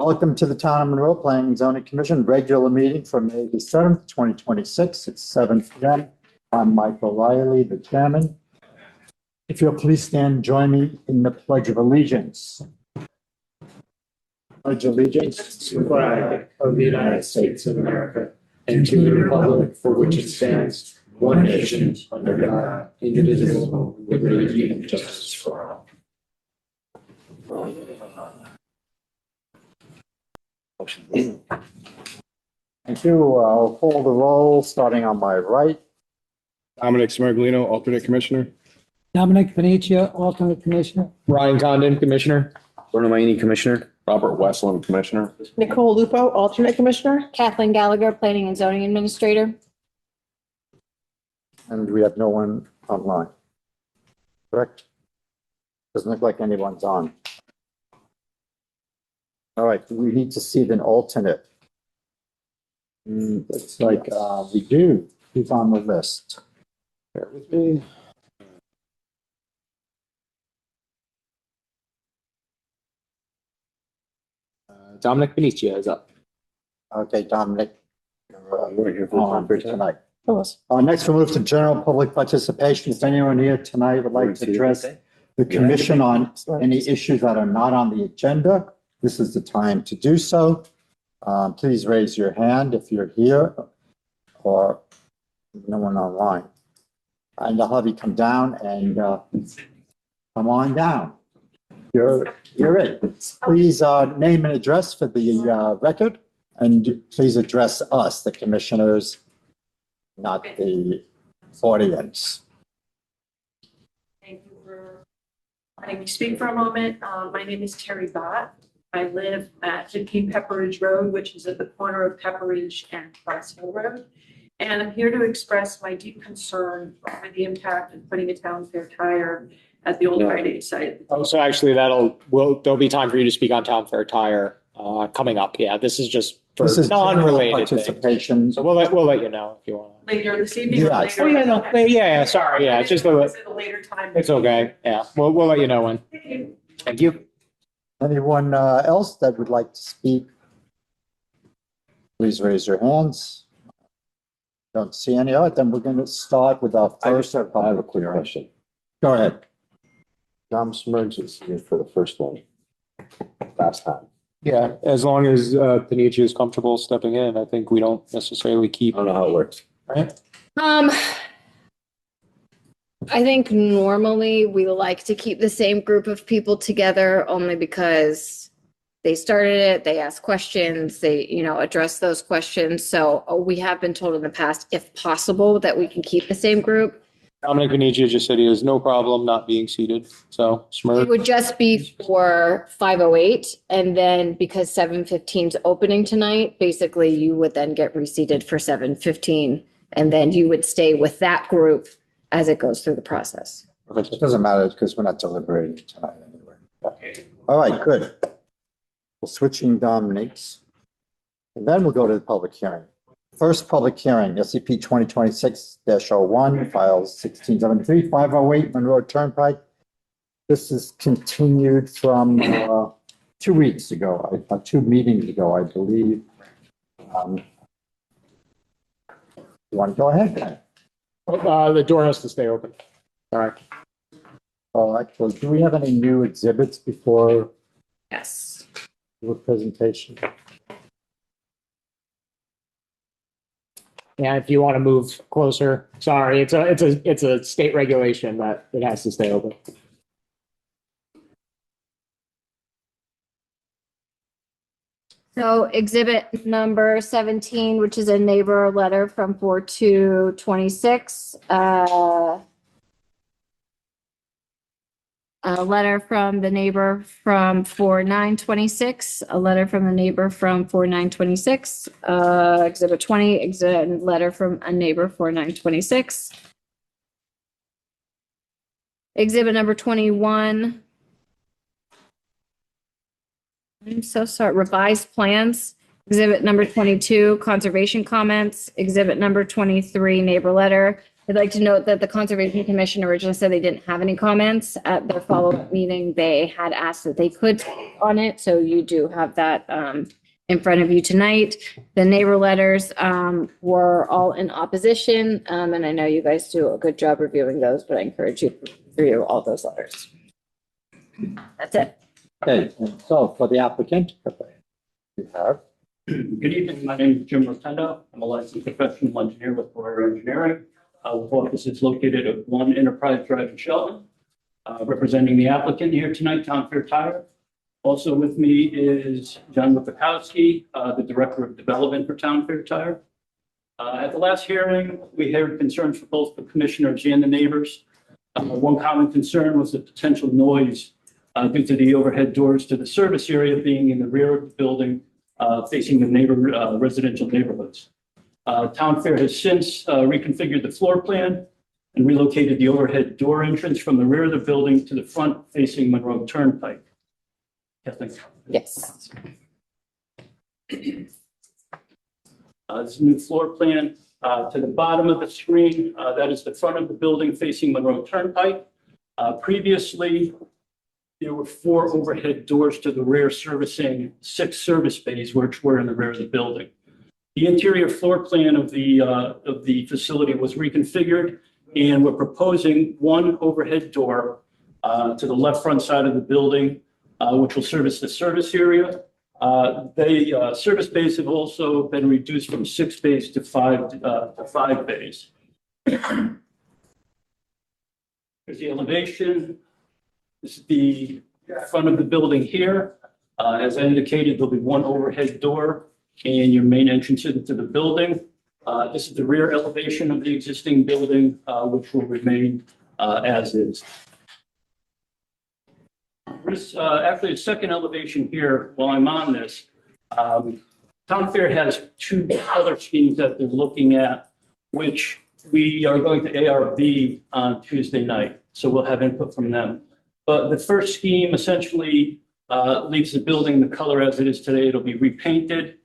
Welcome to the Town of Monroe Planning and Zoning Commission regular meeting for May the 7th, 2026. It's 7 p.m. I'm Michael Riley, the chairman. If you'll please stand and join me in the Pledge of Allegiance. Pledge allegiance to the flag of the United States of America and to the republic for which it stands, one nation, under God, indivisible, with liberty and justice for all. Thank you. I'll call the roll, starting on my right. Dominic Smerglino, alternate commissioner. Dominic Benicia, alternate commissioner. Ryan Condon, commissioner. Bruno Maini, commissioner. Robert Westland, commissioner. Nicole Lupo, alternate commissioner. Kathleen Gallagher, planning and zoning administrator. And we have no one online. Correct? Doesn't look like anyone's on. All right, we need to see an alternate. Looks like we do. Who's on the list? Bear with me. Dominic Benicia is up. Okay, Dominic. We're here On for tonight. Next, we'll move to general public participation. If anyone here tonight would like to address the commission on any issues that are not on the agenda, this is the time to do so. Please raise your hand if you're here or no one online. And I'll have you come down and come on down. You're it. Please name and address for the record, and please address us, the commissioners, not the audience. Thank you for letting me speak for a moment. My name is Terry Bott. I live at 15 Pepperidge Road, which is at the corner of Pepperidge and Cross Hill Road. And I'm here to express my deep concern over the impact of putting a town fair tire at the old Rite Aid site. Oh, so actually there'll be time for you to speak on Town Fair Tire coming up. Yeah, this is just for non-related participation. things. So we'll let you know if you want. Later this evening. Yeah. Later. Oh yeah, no, yeah, sorry, yeah, it's just a later time. it's okay. Yeah, we'll let you know when. Thank you. Thank you. Anyone else that would like to speak? Please raise your hands. Don't see any. All right, then we're going to start with our first. I have a quick question. Go ahead. Dom Smergs is here for the first one. Last time. Yeah, as long as Benicia is comfortable stepping in, I think we don't necessarily keep. I don't know how it works. Right? I think normally we like to keep the same group of people together only because they started it, they ask questions, they, address those questions. So we have been told in the past, if possible, that we can keep the same group. Dominic Benicia just said he has no problem not being seated. So It Smerg. would just be for 508. And then because 715 is opening tonight, basically you would then get reseated for 715. And then you would stay with that group as it goes through the process. It doesn't matter because we're not deliberating tonight anyway. Okay. All right, good. We're switching Dominic's. And then we'll go to the public hearing. First public hearing, SCP 2026-01, files 1673, 508 Monroe Turnpike. This is continued from 2 weeks ago, 2 meetings ago, I believe. You want to go ahead? The door has to stay open. All right. Actually, do we have any new exhibits before Yes. the presentation? Yeah, if you want to move closer, sorry, it's a state regulation that it has to stay open. So exhibit number 17, which is a neighbor letter from 4/2/26. A letter from the neighbor from 4/9/26, a letter from the neighbor from 4/9/26, exhibit 20, letter from a neighbor 4/9/26. Exhibit number 21. I'm so sorry, revised plans. Exhibit number 22, conservation comments. Exhibit number 23, neighbor letter. I'd like to note that the Conservation Commission originally said they didn't have any comments. At their follow-up meeting, they had asked that they could speak on it, so you do have that in front of you tonight. The neighbor letters were all in opposition, and I know you guys do a good job reviewing those, but I encourage you to review all those letters. That's it. Okay, and so for the applicant, you have. Good evening. My name is Jim Rotunda. I'm a licensed professional engineer with Monroe Engineering. With offices located at 1 Enterprise Drive in Shelton. Representing the applicant here tonight, Town Fair Tire. Also with me is John Wipakowski, the Director of Development for Town Fair Tire. At the last hearing, we heard concerns from both the commissioners and the neighbors. One common concern was the potential noise due to the overhead doors to the service area being in the rear of the building, facing the residential neighborhoods. Town Fair has since reconfigured the floor plan and relocated the overhead door entrance from the rear of the building to the front facing Monroe Turnpike. Kathleen? Yes. This new floor plan to the bottom of the screen, that is the front of the building facing Monroe Turnpike. Previously, there were 4 overhead doors to the rear servicing 6 service bays, which were in the rear of the building. The interior floor plan of the facility was reconfigured, and we're proposing 1 overhead door to the left front side of the building, which will service the service area. The service bays have also been reduced from 6 bays to 5 bays. Here's the elevation. This is the front of the building here. As I indicated, there'll be 1 overhead door and your main entrance into the building. This is the rear elevation of the existing building, which will remain as is. There's actually a second elevation here while I'm on this. Town Fair has 2 color schemes that they're looking at, which we are going to ARB on Tuesday night. So we'll have input from them. But the first scheme essentially leaves the building the color as it is today. It'll be repainted.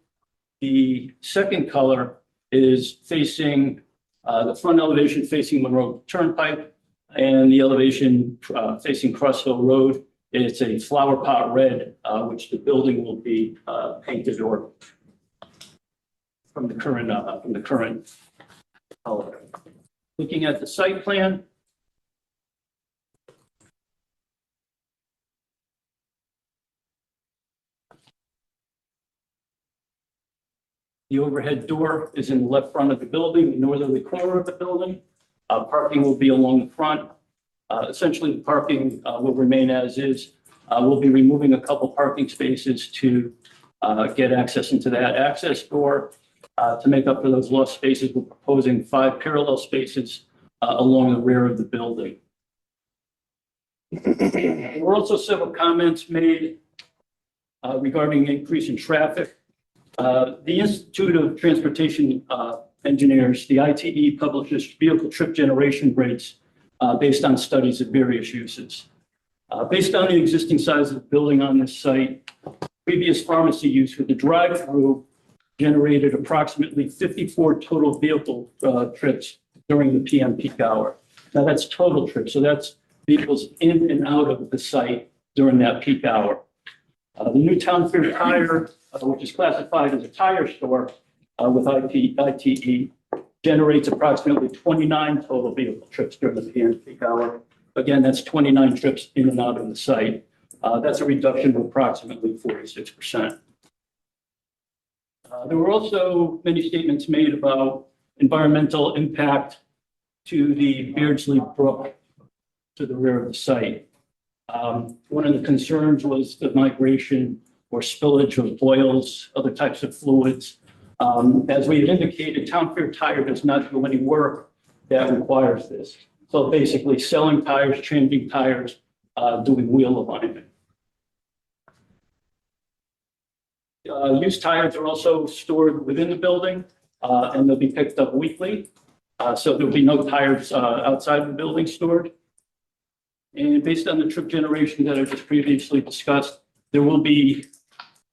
The second color is facing the front elevation facing Monroe Turnpike and the elevation facing Cross Hill Road. It's a flower pot red, which the building will be painted or from the current color. Looking at the site plan. The overhead door is in the left front of the building, the northerly corner of the building. Parking will be along the front. Essentially, the parking will remain as is. We'll be removing a couple parking spaces to get access into that access door. To make up for those lost spaces, we're proposing 5 parallel spaces along the rear of the building. There were also several comments made regarding increase in traffic. The Institute of Transportation Engineers, the ITE, publishes vehicle trip generation rates based on studies of various uses. Based on the existing size of the building on this site, previous pharmacy use with the drive-through generated approximately 54 total vehicle trips during the PM peak hour. Now that's total trips, so that's vehicles in and out of the site during that peak hour. The new Town Fair Tire, which is classified as a tire store with ITE, generates approximately 29 total vehicle trips during the PM peak hour. Again, that's 29 trips in and out of the site. That's a reduction of approximately 46%. There were also many statements made about environmental impact to the Beardsley Brook to the rear of the site. One of the concerns was the migration or spillage of oils, other types of fluids. As we had indicated, Town Fair Tire does not do any work that requires this. So basically selling tires, changing tires, doing wheel alignment. Used tires are also stored within the building and they'll be picked up weekly. So there'll be no tires outside the building stored. And based on the trip generation that I just previously discussed, there will be,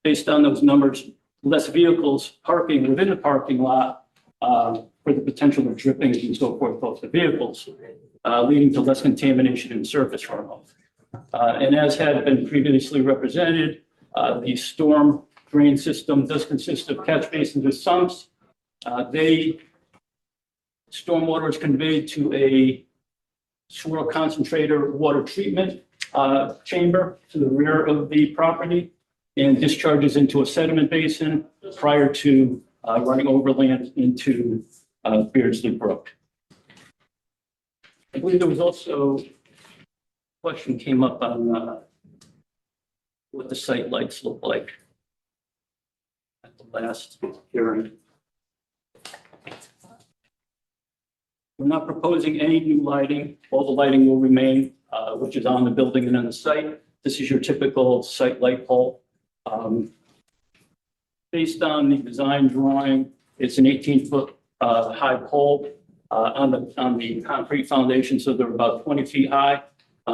based on those numbers, less vehicles parking within the parking lot for the potential of drippings and so forth off the vehicles, leading to less contamination in surface runoff. And as had been previously represented, the storm drain system does consist of catch basins with sumps. Stormwater is conveyed to a soil concentrator water treatment chamber to the rear of the property and discharges into a sediment basin prior to running overland into Beardsley Brook. I believe there was also a question came up on what the site lights look like at the last hearing. We're not proposing any new lighting. All the lighting will remain, which is on the building and on the site. This is your typical site light pole. Based on the design drawing, it's an 18-foot high pole on the concrete foundation, so they're about 20 feet high.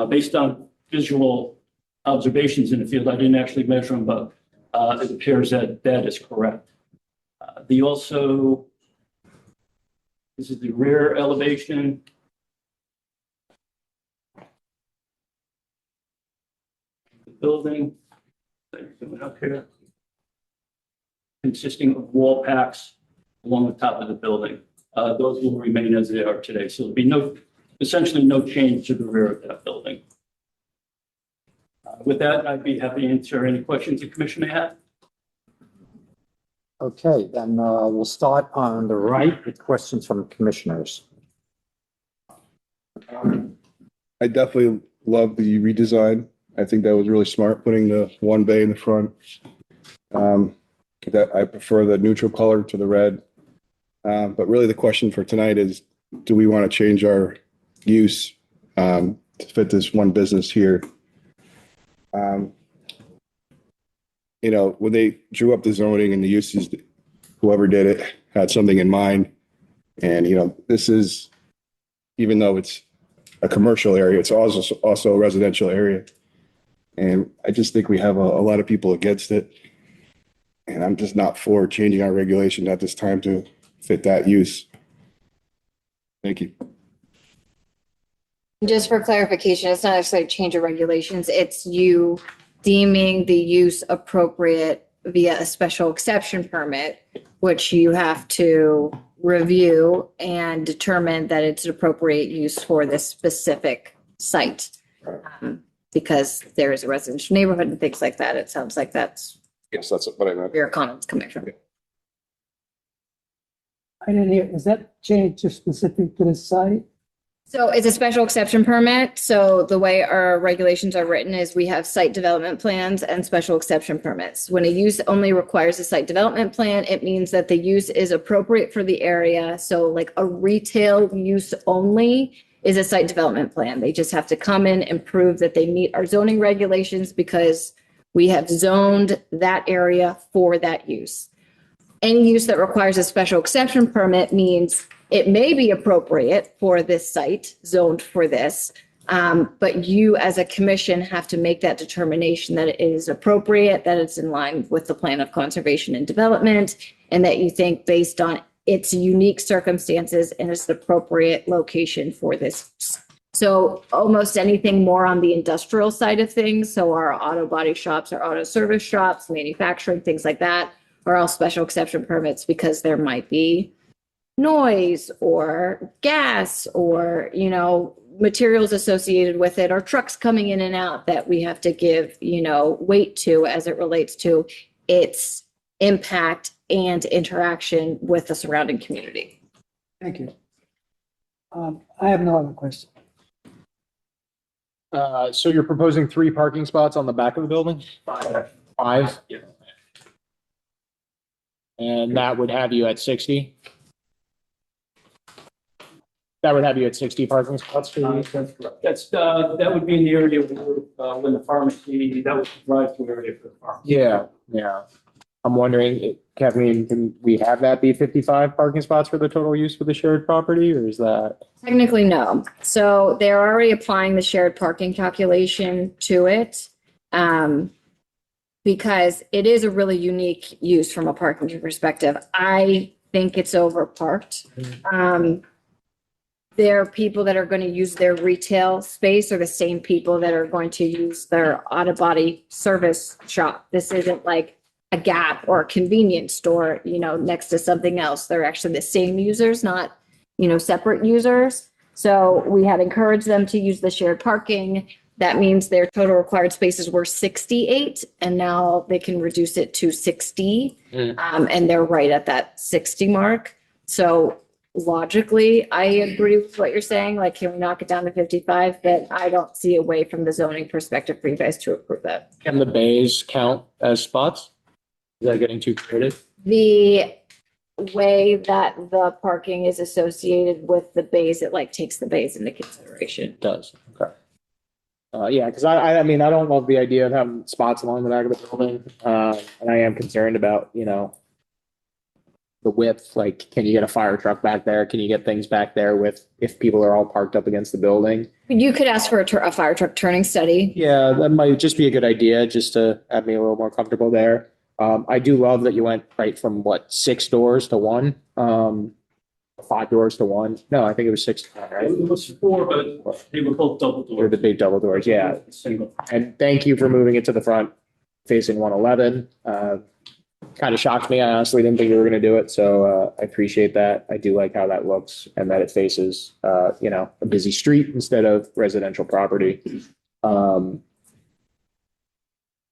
Based on visual observations in the field, I didn't actually measure them, but it appears that that is correct. This is the rear elevation. The building, up here, consisting of wall packs along the top of the building. Those will remain as they are today. So there'll be essentially no change to the rear of that building. With that, I'd be happy to answer any questions the commission may have. Okay, then we'll start on the right with questions from commissioners. I definitely love the redesign. I think that was really smart, putting the one bay in the front. That I prefer the neutral color to the red. But really the question for tonight is, do we want to change our use to fit this one business here? When they drew up the zoning and the uses, whoever did it had something in mind. And, this is, even though it's a commercial area, it's also a residential area. And I just think we have a lot of people against it. And I'm just not for changing our regulation at this time to fit that use. Thank you. Just for clarification, it's not actually a change of regulations. It's you deeming the use appropriate via a special exception permit, which you have to review and determine that it's an appropriate use for this specific site. Because there is a residential neighborhood and things like that. It sounds like that's Yes, that's what I meant. where your comments coming from. I didn't hear, is that change just specific to the site? So it's a special exception permit. So the way our regulations are written is we have site development plans and special exception permits. When a use only requires a site development plan, it means that the use is appropriate for the area. So like a retail use only is a site development plan. They just have to come in and prove that they meet our zoning regulations because we have zoned that area for that use. Any use that requires a special exception permit means it may be appropriate for this site, zoned for this, but you as a commission have to make that determination that it is appropriate, that it's in line with the plan of conservation and development, and that you think based on its unique circumstances and its appropriate location for this. So almost anything more on the industrial side of things, so our auto body shops, our auto service shops, manufacturing, things like that, are all special exception permits because there might be noise or gas or, materials associated with it or trucks coming in and out that we have to give, weight to as it relates to its impact and interaction with the surrounding community. Thank you. I have no other question. So you're proposing 3 parking spots on the back of the building? 5? Yeah. And that would have you at 60? That would have you at 60 parking spots for you? That's correct. That would be in the area where, when the pharmacy, that was the drive-through area for the pharmacy. Yeah. I'm wondering, Kathleen, can we have that be 55 parking spots for the total use for the shared property, or is that? Technically, no. So they're already applying the shared parking calculation to it. Because it is a really unique use from a parking perspective. I think it's overparked. There are people that are going to use their retail space are the same people that are going to use their auto body service shop. This isn't like a Gap or a convenience store, next to something else. They're actually the same users, not, separate users. So we had encouraged them to use the shared parking. That means their total required spaces were 68 and now they can reduce it to 60. And they're right at that 60 mark. So logically, I agree with what you're saying. Like, can we knock it down to 55? But I don't see a way from the zoning perspective for you guys to approve that. Can the bays count as spots? Is that getting too creative? The way that the parking is associated with the bays, it like takes the bays into consideration. It does. Okay. Yeah, because I mean, I don't love the idea of having spots along the back of the building. And I am concerned about, the width, like, can you get a fire truck back there? Can you get things back there if people are all parked up against the building? You could ask for a fire truck turning study. Yeah, that might just be a good idea, just to have me a little more comfortable there. I do love that you went right from 6 doors to 1, 5 doors to 1. No, I think it was 6, right? It was 4, but they were both double Or doors. the big double doors, yeah. Single. And thank you for moving it to the front facing 111. Kind of shocked me. I honestly didn't think we were going to do it. So I appreciate that. I do like how that looks and that it faces, a busy street instead of residential property.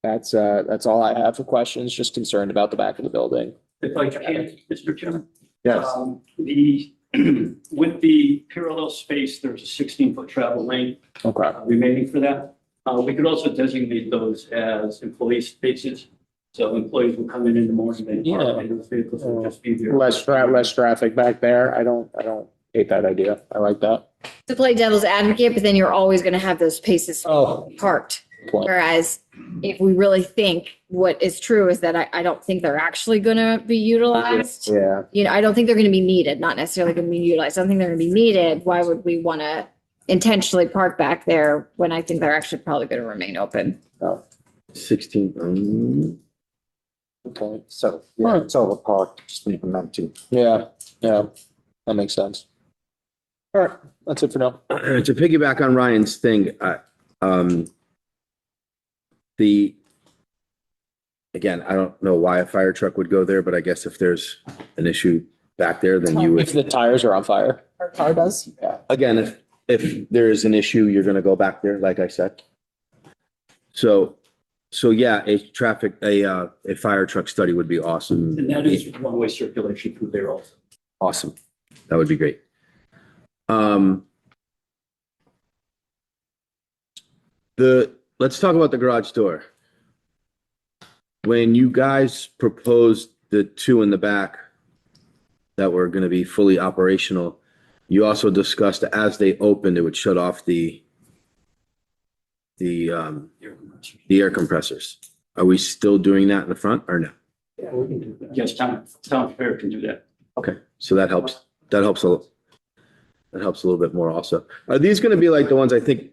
That's all I have for questions. Just concerned about the back of the building. If I can, Mr. Chairman. Yes. With the parallel space, there's a 16-foot travel lane Okay. remaining for that. We could also designate those as employee spaces. So employees will come in the morning and park, and those vehicles will just be there. Less traffic back there. I don't hate that idea. I like that. To play devil's advocate, but then you're always going to have those spaces Oh, parked. point. Whereas if we really think what is true is that I don't think they're actually going to be utilized. Yeah. I don't think they're going to be needed, not necessarily going to be utilized. I don't think they're going to be needed. Why would we want to intentionally park back there when I think they're actually probably going to remain open? 16. Point. So, yeah, it's overparked, just leave them empty. Yeah. That makes sense. All right. That's it for now. To piggyback on Ryan's thing, again, I don't know why a fire truck would go there, but I guess if there's an issue back there, then you If would, the tires are on fire. Our car does. again, if there is an issue, you're gonna go back there, like I said. So yeah, a fire truck study would be awesome. And that is one-way circulation through there also. Awesome. That would be great. Let's talk about the garage door. When you guys proposed the 2 in the back that were going to be fully operational, you also discussed that as they opened, it would shut off the air compressors. Are we still doing that in the front or no? Yeah, we can do that. Yes, town fair can do that. Okay, so that helps. That helps a little bit more also. Are these going to be like the ones I think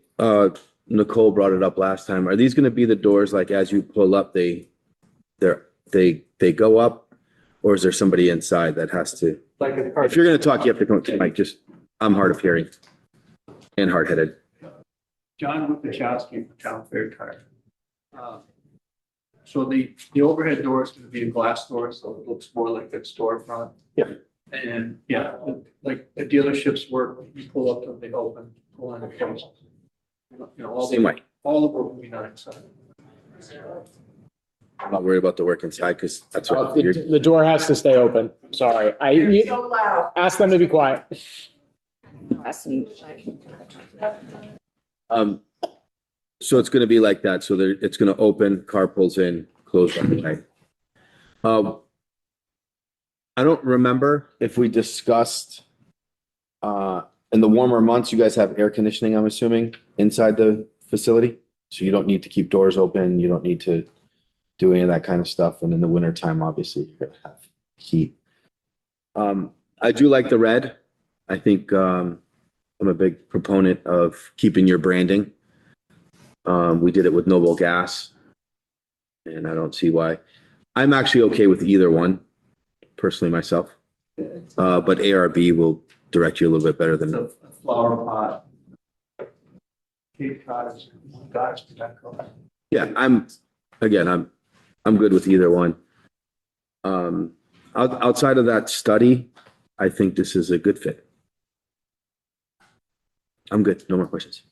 Nicole brought it up last time? Are these going to be the doors like as you pull up they go up, or is there somebody inside that has to? If you're going to talk, you have to come to the mic. I'm hard of hearing and hard headed. John Wikachowski from Town Fair Tire. So the overhead door is going to be a glass door, so it looks more like a storefront. Yeah. And like the dealerships work, you pull up and they open, pull in the case. Same way. All the work will be done inside. I'm not worried about the work inside because that's what The door has to stay open. Sorry. So loud. Ask them to be quiet. So it's going to be like that. So it's going to open, car pulls in, close right away. I don't remember if we discussed in the warmer months, you guys have air conditioning, I'm assuming, inside the facility. So you don't need to keep doors open. You don't need to do any of that kind of stuff. And in the wintertime, obviously, you're going to have heat. I do like the red. I think I'm a big proponent of keeping your branding. We did it with Noble Gas, and I don't see why. I'm actually okay with either one, personally myself. But ARB will direct you a little bit better It's than, a flower pot. Cape Cod, gosh, did that go? yeah, I'm good with either one. Outside of that study, I think this is a good fit. I'm good. No more questions.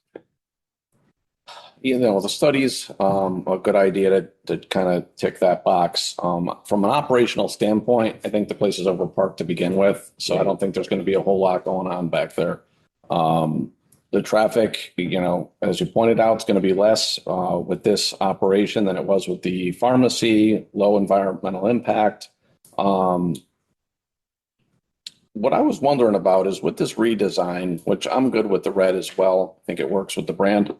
You know, the study's a good idea to kind of tick that box. From an operational standpoint, I think the place is overparked to begin with, so I don't think there's going to be a whole lot going on back there. The traffic, you know, as you pointed out, it's going to be less with this operation than it was with the pharmacy, low environmental impact. What I was wondering about is with this redesign, which I'm good with the red as well. I think it works with the brand.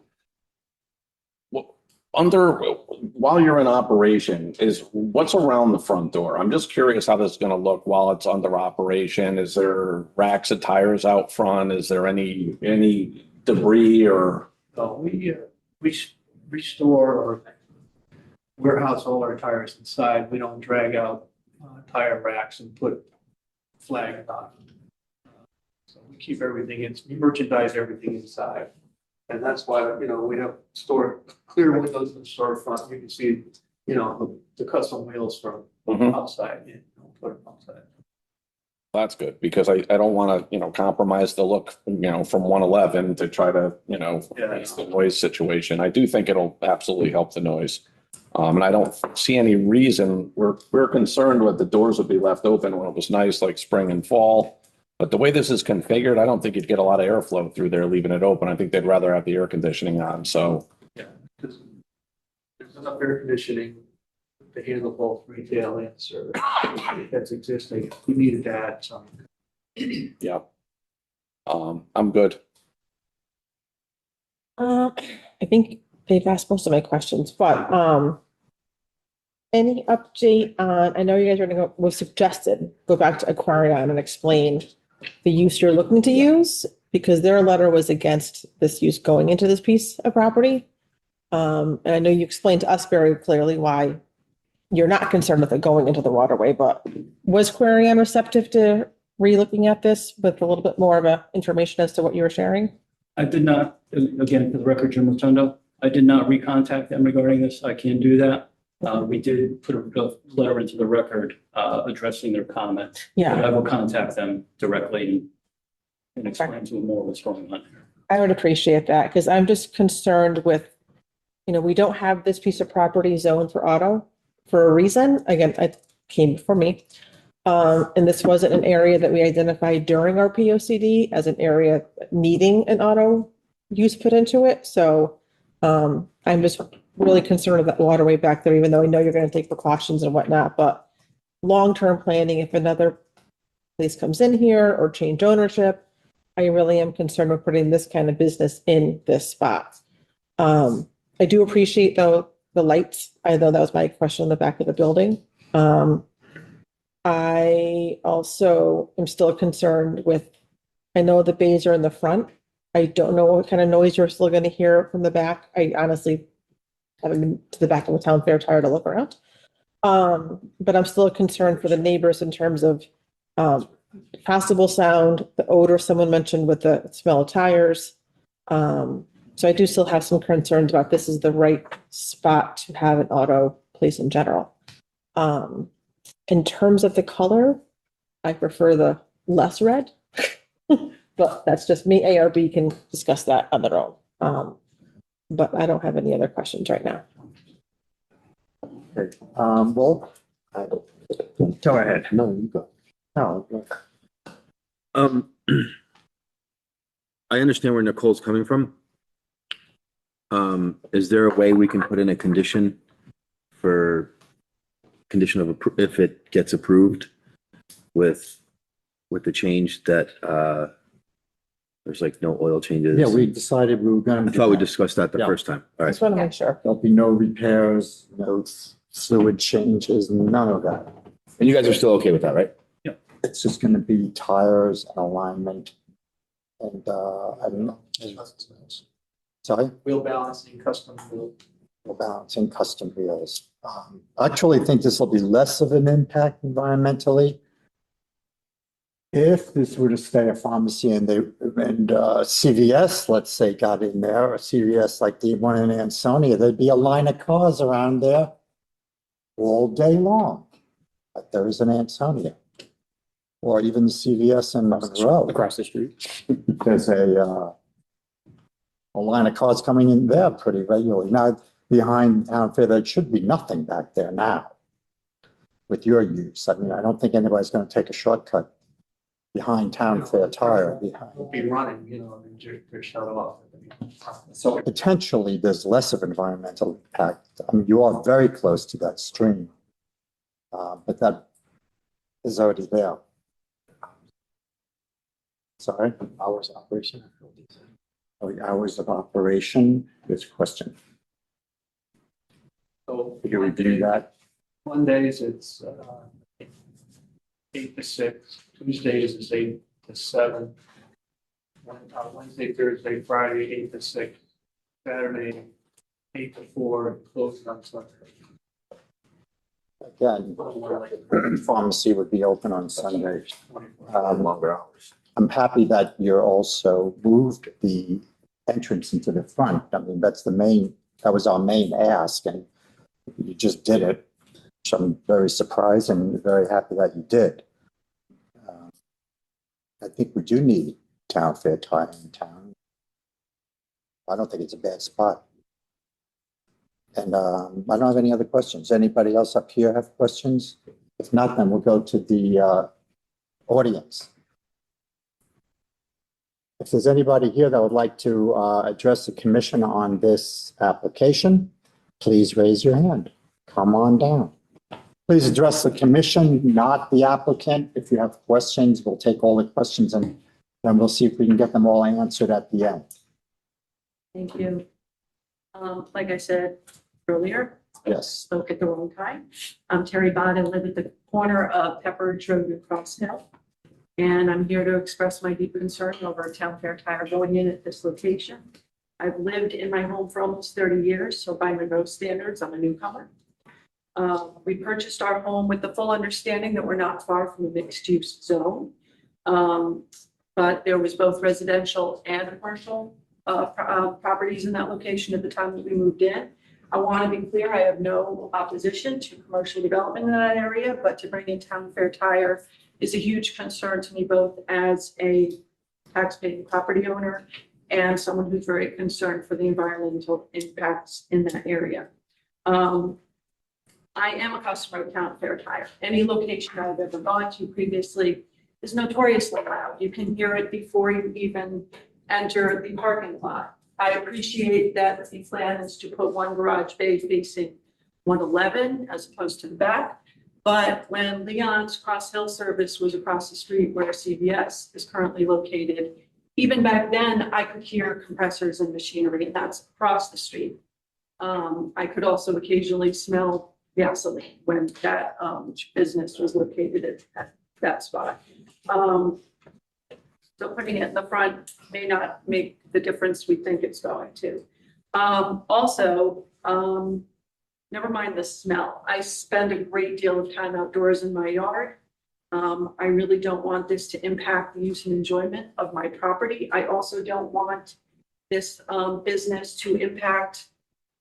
While you're in operation, is what's around the front door? I'm just curious how this is going to look while it's under operation. Is there racks of tires out front? Is there any debris or? We restore or warehouse all our tires inside. We don't drag out tire racks and put flags on them. So we keep everything, we merchandise everything inside. And that's why, you know, we have clear windows in the storefront. You can see, you know, the custom wheels from outside. You know, put them outside. That's good because I don't want to, you know, compromise the look, you know, from 111 to try to, you know, face the noise situation. I do think it'll absolutely help the noise. And I don't see any reason we're concerned with the doors would be left open when it was nice, like spring and fall. But the way this is configured, I don't think you'd get a lot of airflow through there, leaving it open. I think they'd rather have the air conditioning on. So yeah, because there's enough air conditioning to handle both retail and service. That's existing. We needed to add some. yeah, I'm good. I think they've asked most of my questions, but any update on, I know you guys are gonna was suggested, go back to Aquarion and explain the use you're looking to use, because their letter was against this use going into this piece of property. And I know you explained to us very clearly why you're not concerned with it going into the waterway, but was Aquarion receptive to re-looking at this with a little bit more of a information as to what you were sharing? I did not, again, for the record, Jim Rotundo, I did not recontact them regarding this. I can't do that. We did put a letter into the record addressing their comment. Yeah. But I will contact them directly and explain to them more what's going on here. I would appreciate that, because I'm just concerned with, you know, we don't have this piece of property zoned for auto for a reason. Again, it came before me. And this wasn't an area that we identified during our POCD as an area needing an auto use put into it. So I'm just really concerned with that waterway back there, even though I know you're going to take precautions and whatnot. But long-term planning, if another place comes in here or change ownership, I really am concerned with putting this kind of business in this spot. I do appreciate, though, the lights. I know that was my question in the back of the building. I also am still concerned with, I know the bays are in the front. I don't know what kind of noise you're still going to hear from the back. I honestly haven't been to the back of the town fair, tired to look around. But I'm still concerned for the neighbors in terms of possible sound, the odor someone mentioned with the smell of tires. So I do still have some concerns about this is the right spot to have an auto place in general. In terms of the color, I prefer the less red, but that's just me. ARB can discuss that on their own. But I don't have any other questions right now. Okay. Well, go ahead. No, you go. No, I understand where Nicole's coming from. Is there a way we can put in a condition of if it gets approved with the change that there's like no oil changes? yeah, we decided we were going I to. thought we discussed that the Yeah. first time. All I right. just want to make sure. There'll be no repairs, no fluid changes, none of that. And you guys are still okay with that, right? It's just going to be tires and alignment. And I don't know. Sorry? Wheel balancing, custom wheel. Balancing custom wheels. I actually think this will be less of an impact environmentally If this were to stay a pharmacy and CVS, let's say, got in there, or CVS like the one in Ansonia, there'd be a line of cars around there all day long. But there is an Ansonia. Or even the CVS in Monroe. Across the street. There's a line of cars coming in there pretty regularly. Now, behind Town Fair, there should be nothing back there now with your use. I mean, I don't think anybody's going to take a shortcut behind Town Fair Tire. We'll be running, and they're shut off. So potentially, there's less of environmental impact. I mean, you are very close to that stream, but that is already there. Sorry? Hours of operation. Oh, the hours of operation, good question. So Could you review that? Mondays, it's 8 to 6. Tuesdays, it's 8 to 7. Wednesday, Thursday, Friday, 8 to 6. Saturday, 8 to 4, closed on Sunday. Again, pharmacy would be open on Sundays. Longer hours. I'm happy that you're also moved the entrance into the front. I mean, that was our main ask, and you just did it. So I'm very surprised and very happy that you did. I think we do need Town Fair Tire in town. I don't think it's a bad spot. And I don't have any other questions. Anybody else up here have questions? If not, then we'll go to the audience. If there's anybody here that would like to address the commission on this application, please raise your hand. Come on down. Please address the commission, not the applicant. If you have questions, we'll take all the questions and then we'll see if we can get them all answered at the end. Thank you. Like I said earlier, Yes. spoke at the wrong time. I'm Terry Bott. I live at the corner of Pepperidge Road and Cross Hill. And I'm here to express my deep concern over Town Fair Tire going in at this location. I've lived in my home for almost 30 years, so by Monroe standards, I'm a newcomer. We purchased our home with the full understanding that we're not far from a mixed-use zone. But there was both residential and commercial properties in that location at the time that we moved in. I want to be clear, I have no opposition to commercial development in that area, but to bring in Town Fair Tire is a huge concern to me, both as a taxpaying property owner and someone who's very concerned for the environmental impacts in that area. I am a customer of Town Fair Tire. Any location I've ever gone to previously is notoriously loud. You can hear it before you even enter the parking lot. I appreciate that the plan is to put one garage bay facing 111 as opposed to the back. But when Leon's Cross Hill service was across the street where CVS is currently located, even back then I could hear compressors and machinery, and that's across the street. I could also occasionally smell gasoline when that business was located at that spot. So putting it in the front may not make the difference we think it's going to. Never mind the smell. I spend a great deal of time outdoors in my yard. I really don't want this to impact the use and enjoyment of my property. I also don't want this business to impact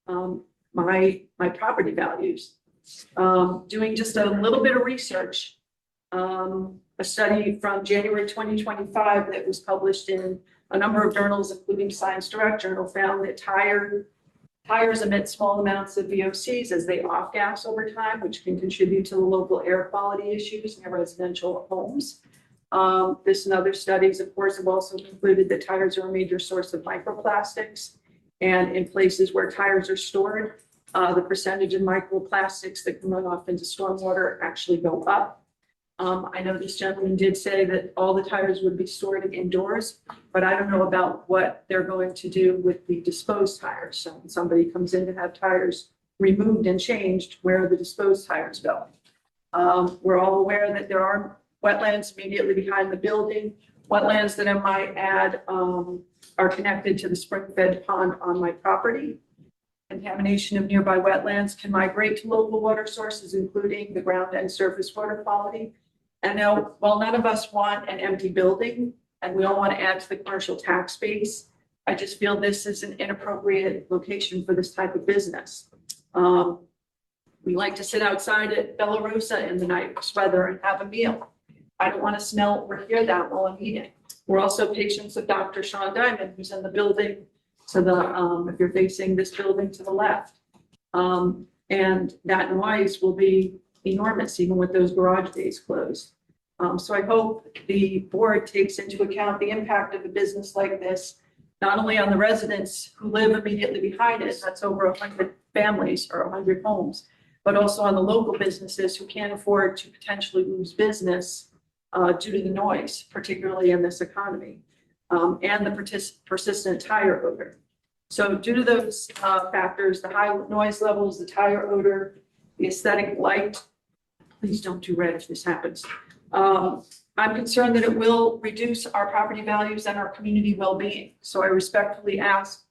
my property values. Doing just a little bit of research, a study from January 2025 that was published in a number of journals, including Science Direct Journal, found that tires emit small amounts of VOCs as they off-gas over time, which can contribute to the local air quality issues in residential homes. This and other studies, of course, have also concluded that tires are a major source of microplastics. And in places where tires are stored, the percentage of microplastics that can run off into stormwater actually go up. I know this gentleman did say that all the tires would be stored indoors, but I don't know about what they're going to do with the disposed tires. So when somebody comes in to have tires removed and changed, where are the disposed tires going? We're all aware that there are wetlands immediately behind the building, wetlands that I might add are connected to the spring-fed pond on my property. Contamination of nearby wetlands can migrate to local water sources, including the ground and surface water quality. And now, while none of us want an empty building and we don't want to add to the commercial tax base, I just feel this is an inappropriate location for this type of business. We like to sit outside at Bella Rosa in the nice weather and have a meal. I don't want to smell or hear that while I'm eating. We're also patients of Dr. Sean Diamond, who's in the building to the, if you're facing this building to the left. And that noise will be enormous, even with those garage days closed. So I hope the board takes into account the impact of a business like this, not only on the residents who live immediately behind it, that's over 100 families or 100 homes, but also on the local businesses who can't afford to potentially lose business due to the noise, particularly in this economy, and the persistent tire odor. So due to those factors, the high noise levels, the tire odor, the aesthetic light, please don't do red if this happens. I'm concerned that it will reduce our property values and our community well-being. So I respectfully ask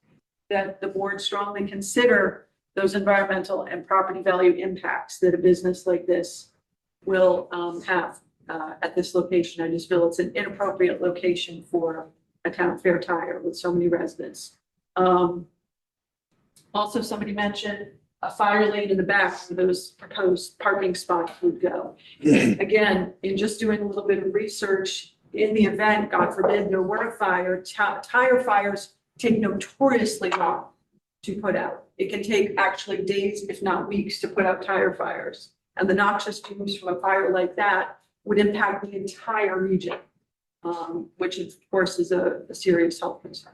that the board strongly consider those environmental and property value impacts that a business like this will have at this location. I just feel it's an inappropriate location for a town fair tire with so many residents. Also, somebody mentioned a fire lane in the back where those proposed parking spots would go. Again, in just doing a little bit of research, in the event, God forbid, there were a fire, tire fires take notoriously long to put out. It can take actually days, if not weeks, to put out tire fires. And the noxious fumes from a fire like that would impact the entire region, which of course is a serious health concern.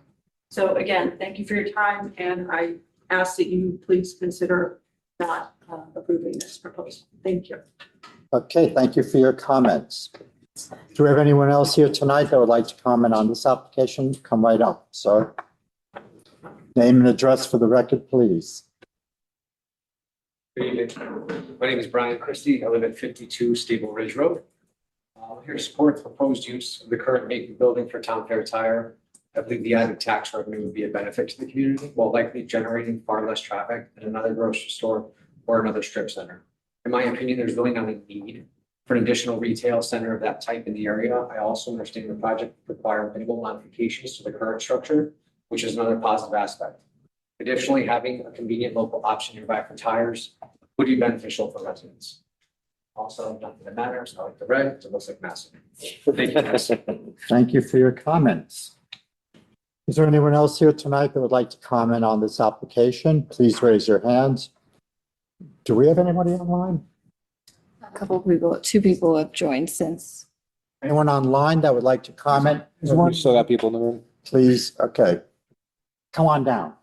So again, thank you for your time, and I ask that you please consider not approving this proposal. Thank you. Okay, thank you for your comments. Do we have anyone else here tonight that would like to comment on this application? Come right up, sir. Name and address for the record, please. Good evening. My name is Brian Christie. I live at 52 Steeple Ridge Road. I'm here to support the proposed use of the current vacant building for Town Fair Tire. I believe the added tax revenue would be a benefit to the community while likely generating far less traffic than another grocery store or another strip center. In my opinion, there's really not a need for an additional retail center of that type in the area. I also understand the project would require minimal modifications to the current structure, which is another positive aspect. Additionally, having a convenient local option nearby for tires would be beneficial for residents. Also, nothing that matters. I like the red. It looks like massive. Thank you, guys. Thank you for your comments. Is there anyone else here tonight that would like to comment on this application? Please raise your hands. Do we have anybody online? A couple of people, 2 people have joined since. Anyone online that would like to comment? We still got people in the room. Please, okay. Come on down.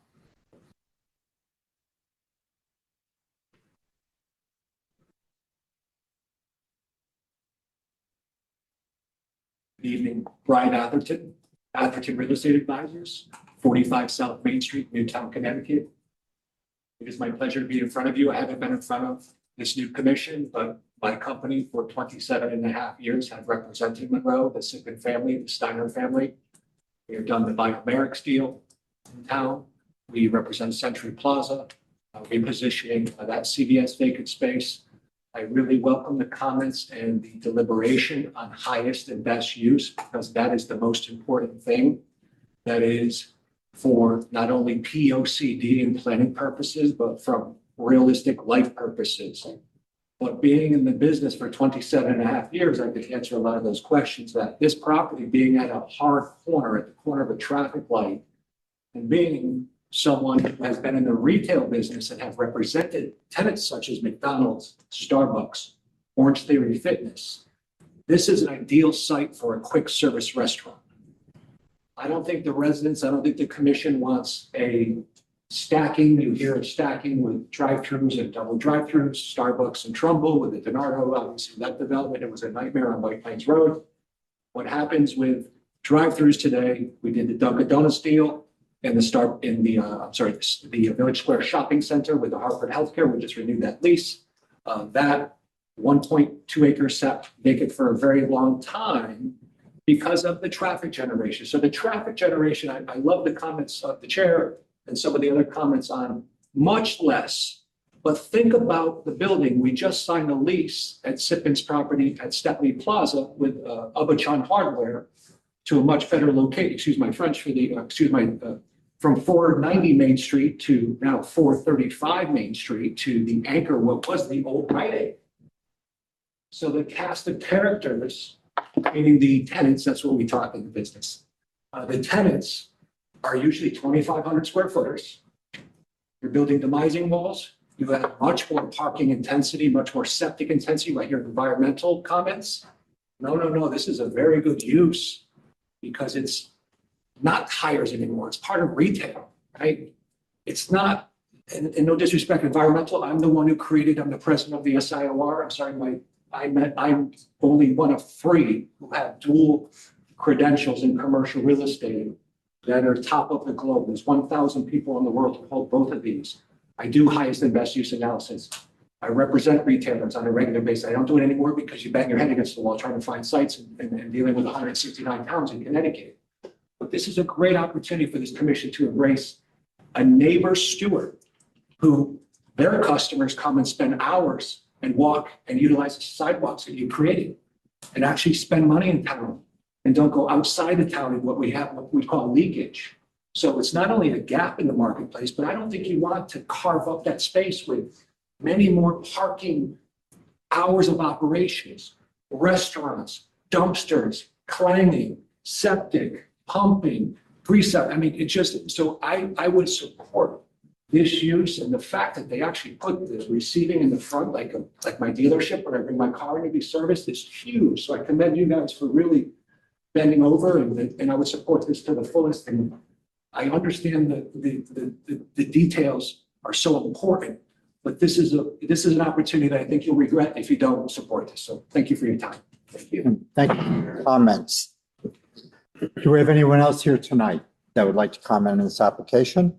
Good evening, Brian Atherton Real Estate Advisors, 45 South Main Street, Newtown, Connecticut. It is my pleasure to be in front of you. I haven't been in front of this new commission, but my company for 27.5 years have represented Monroe, the Sigmund family, the Steiner family. We have done the Biomerics deal in town. We represent Century Plaza, repositioning that CVS vacant space. I really welcome the comments and the deliberation on highest and best use, because that is the most important thing. That is for not only POCD and planning purposes, but from realistic life purposes. But being in the business for 27.5 years, I could answer a lot of those questions. That this property being at a hard corner, at the corner of a traffic light, and being someone who has been in the retail business and have represented tenants such as McDonald's, Starbucks, Orange Theory Fitness, this is an ideal site for a quick service restaurant. I don't think the commission wants a stacking. You hear of stacking with drive-throughs and double drive-throughs, Starbucks and Trumbull with the DiNardo. Obviously, that development, it was a nightmare on White Plains Road. What happens with drive-throughs today, we did the Dunkin' Donuts deal and the Village Square Shopping Center with the Hartford Healthcare. We just renewed that lease. That 1.2 acres sat vacant for a very long time because of the traffic generation. So the traffic generation, I love the comments of the chair and some of the other comments on much less But think about the building. We just signed a lease at Sipin's property at Stepney Plaza with Abachan Hardware to a much better location, excuse my French for the, from 490 Main Street to now 435 Main Street to the anchor, what was the old Rite Aid. So the cast of characters, meaning the tenants, that's what we talk in the business. The tenants are usually 2,500 square footers. You're building demising walls. You have much more parking intensity, much more septic intensity, like your environmental comments. No, this is a very good use because it's not tires anymore. It's part of retail, right? It's not, and no disrespect, environmental. I'm the one who created, I'm the president of the SIOR. I'm sorry, I'm only one of 3 who have dual credentials in commercial real estate that are top of the globe. There's 1,000 people in the world who hold both of these. I do highest and best use analysis. I represent retailers on a regular basis. I don't do it anymore because you bang your head against the wall trying to find sites and dealing with 169 towns in Connecticut. But this is a great opportunity for this commission to embrace a neighbor steward who their customers come and spend hours and walk and utilize the sidewalks that you created and actually spend money in town and don't go outside the town in what we call leakage. So it's not only a gap in the marketplace, but I don't think you want to carve up that space with many more parking hours of operations, restaurants, dumpsters, clanging, septic, pumping, precept. I mean, it just, so I would support this use and the fact that they actually put this receiving in the front, like my dealership when I bring my car in to be serviced, is huge. So I commend you guys for really bending over and I would support this to the fullest. And I understand the details are so important, but this is an opportunity that I think you'll regret if you don't support this. So thank you for your time. Thank you. Thank you for your comments. Do we have anyone else here tonight that would like to comment on this application?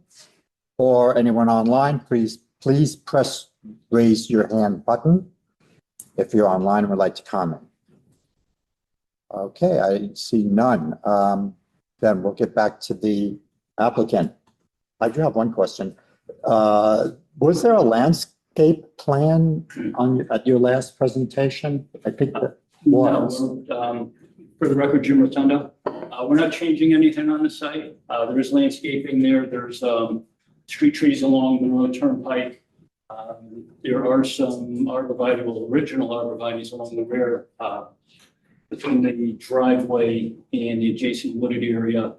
Or anyone online, please press raise your hand button if you're online and would like to comment. Okay, I see none. Then we'll get back to the applicant. I do have one question. Was there a landscape plan at your last presentation? I think that was. No, for the record, Jim Rotundo. We're not changing anything on the site. There is landscaping there. There's street trees along Monroe Turnpike. There are some original arborvitaes along the rear between the driveway and the adjacent wooded area.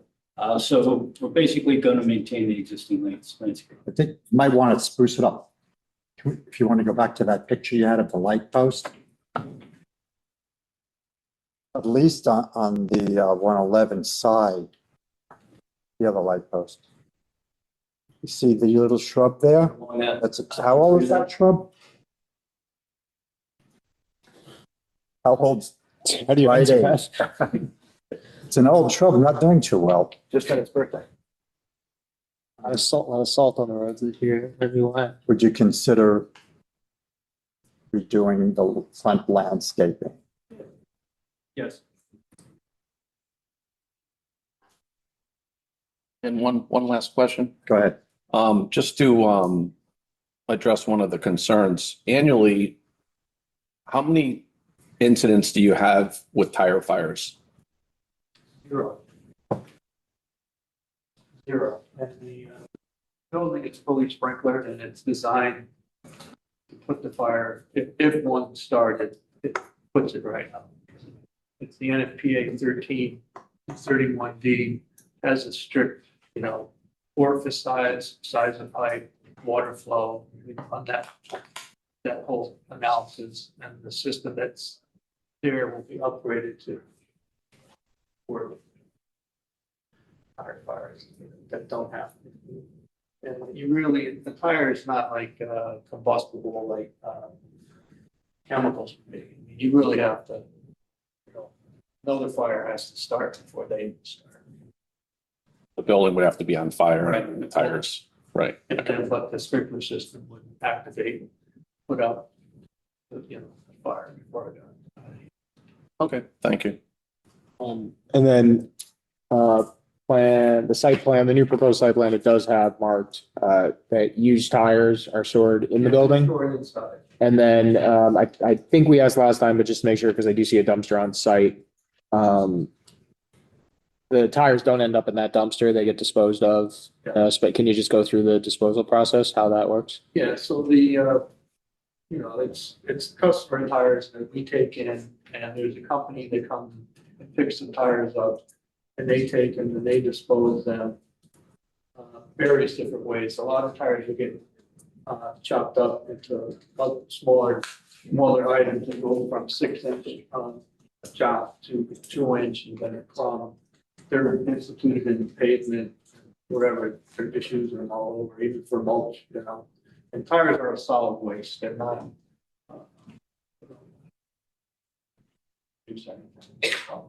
So we're basically going to maintain the existing landscape. I think you might want to spruce it up. If you want to go back to that picture you had of the light post. At least on the 111 side, the other light post. You see the little shrub there? How old is that shrub? How old's? How do you answer that? It's an old shrub, not doing too well. Just had its birthday. A lot of salt on the roads this year. Everywhere. Would you consider redoing the front landscaping? Yes. And one last question. Go ahead. Just to address one of the concerns, annually, how many incidents do you have with tire fires? Zero. And the building is fully sprinklered and it's designed to put the fire, if one started, it puts it right out. It's the NFPA 1331D, has a strict, orifice size of pipe, water flow, on that whole analysis, and the system that's there will be upgraded to work tire fires that don't have. And you really, the tire is not like combustible, like chemicals. You really have to, know the fire has to start before they even start. The building would have to be on fire, Right. and the tires, right? And then but the sprinkler system would activate, put out, the fire before it got. Okay, thank you. And then plan, the site plan, the new proposed site plan, it does have marked that used tires are stored in the building. Stored inside. And then I think we asked last time, but just to make sure, because I do see a dumpster on site. The tires don't end up in that dumpster, they get disposed of. But can you just go through the disposal process, how that works? Yeah, so it's customer tires that we take in, and there's a company that comes and picks the tires up. And they take them and they dispose them various different ways. A lot of tires will get chopped up into smaller items that go from 6-inch chop to 2-inch, and then from they're instituted in the pavement, wherever their issues are all over, even for mulch, And tires are a solid waste. They're not.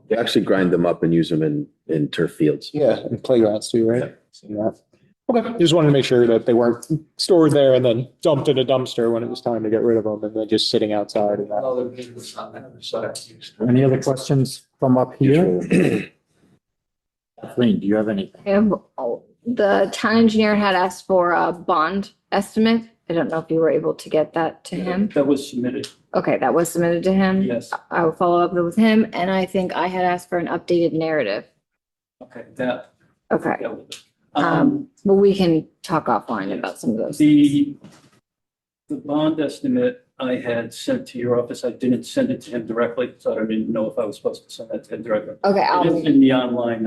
They actually grind them up and use them in turf fields. Yeah, and playgrounds too, right? Seen that. Okay, just wanted to make sure that they weren't stored there and then dumped in a dumpster when it was time to get rid of them and then just sitting outside. And that. Other business on the other side. Any other questions from up here? Kathleen, do you have anything? The town engineer had asked for a bond estimate. I don't know if you were able to get that to him. That was submitted. Okay, that was submitted to him. Yes. I will follow up with him, and I think I had asked for an updated narrative. Okay, that. Okay. that was it. But we can talk offline about some of those. The bond estimate I had sent to your office, I didn't send it to him directly, so I didn't know if I was supposed to send that to him directly. Okay, It is in the online,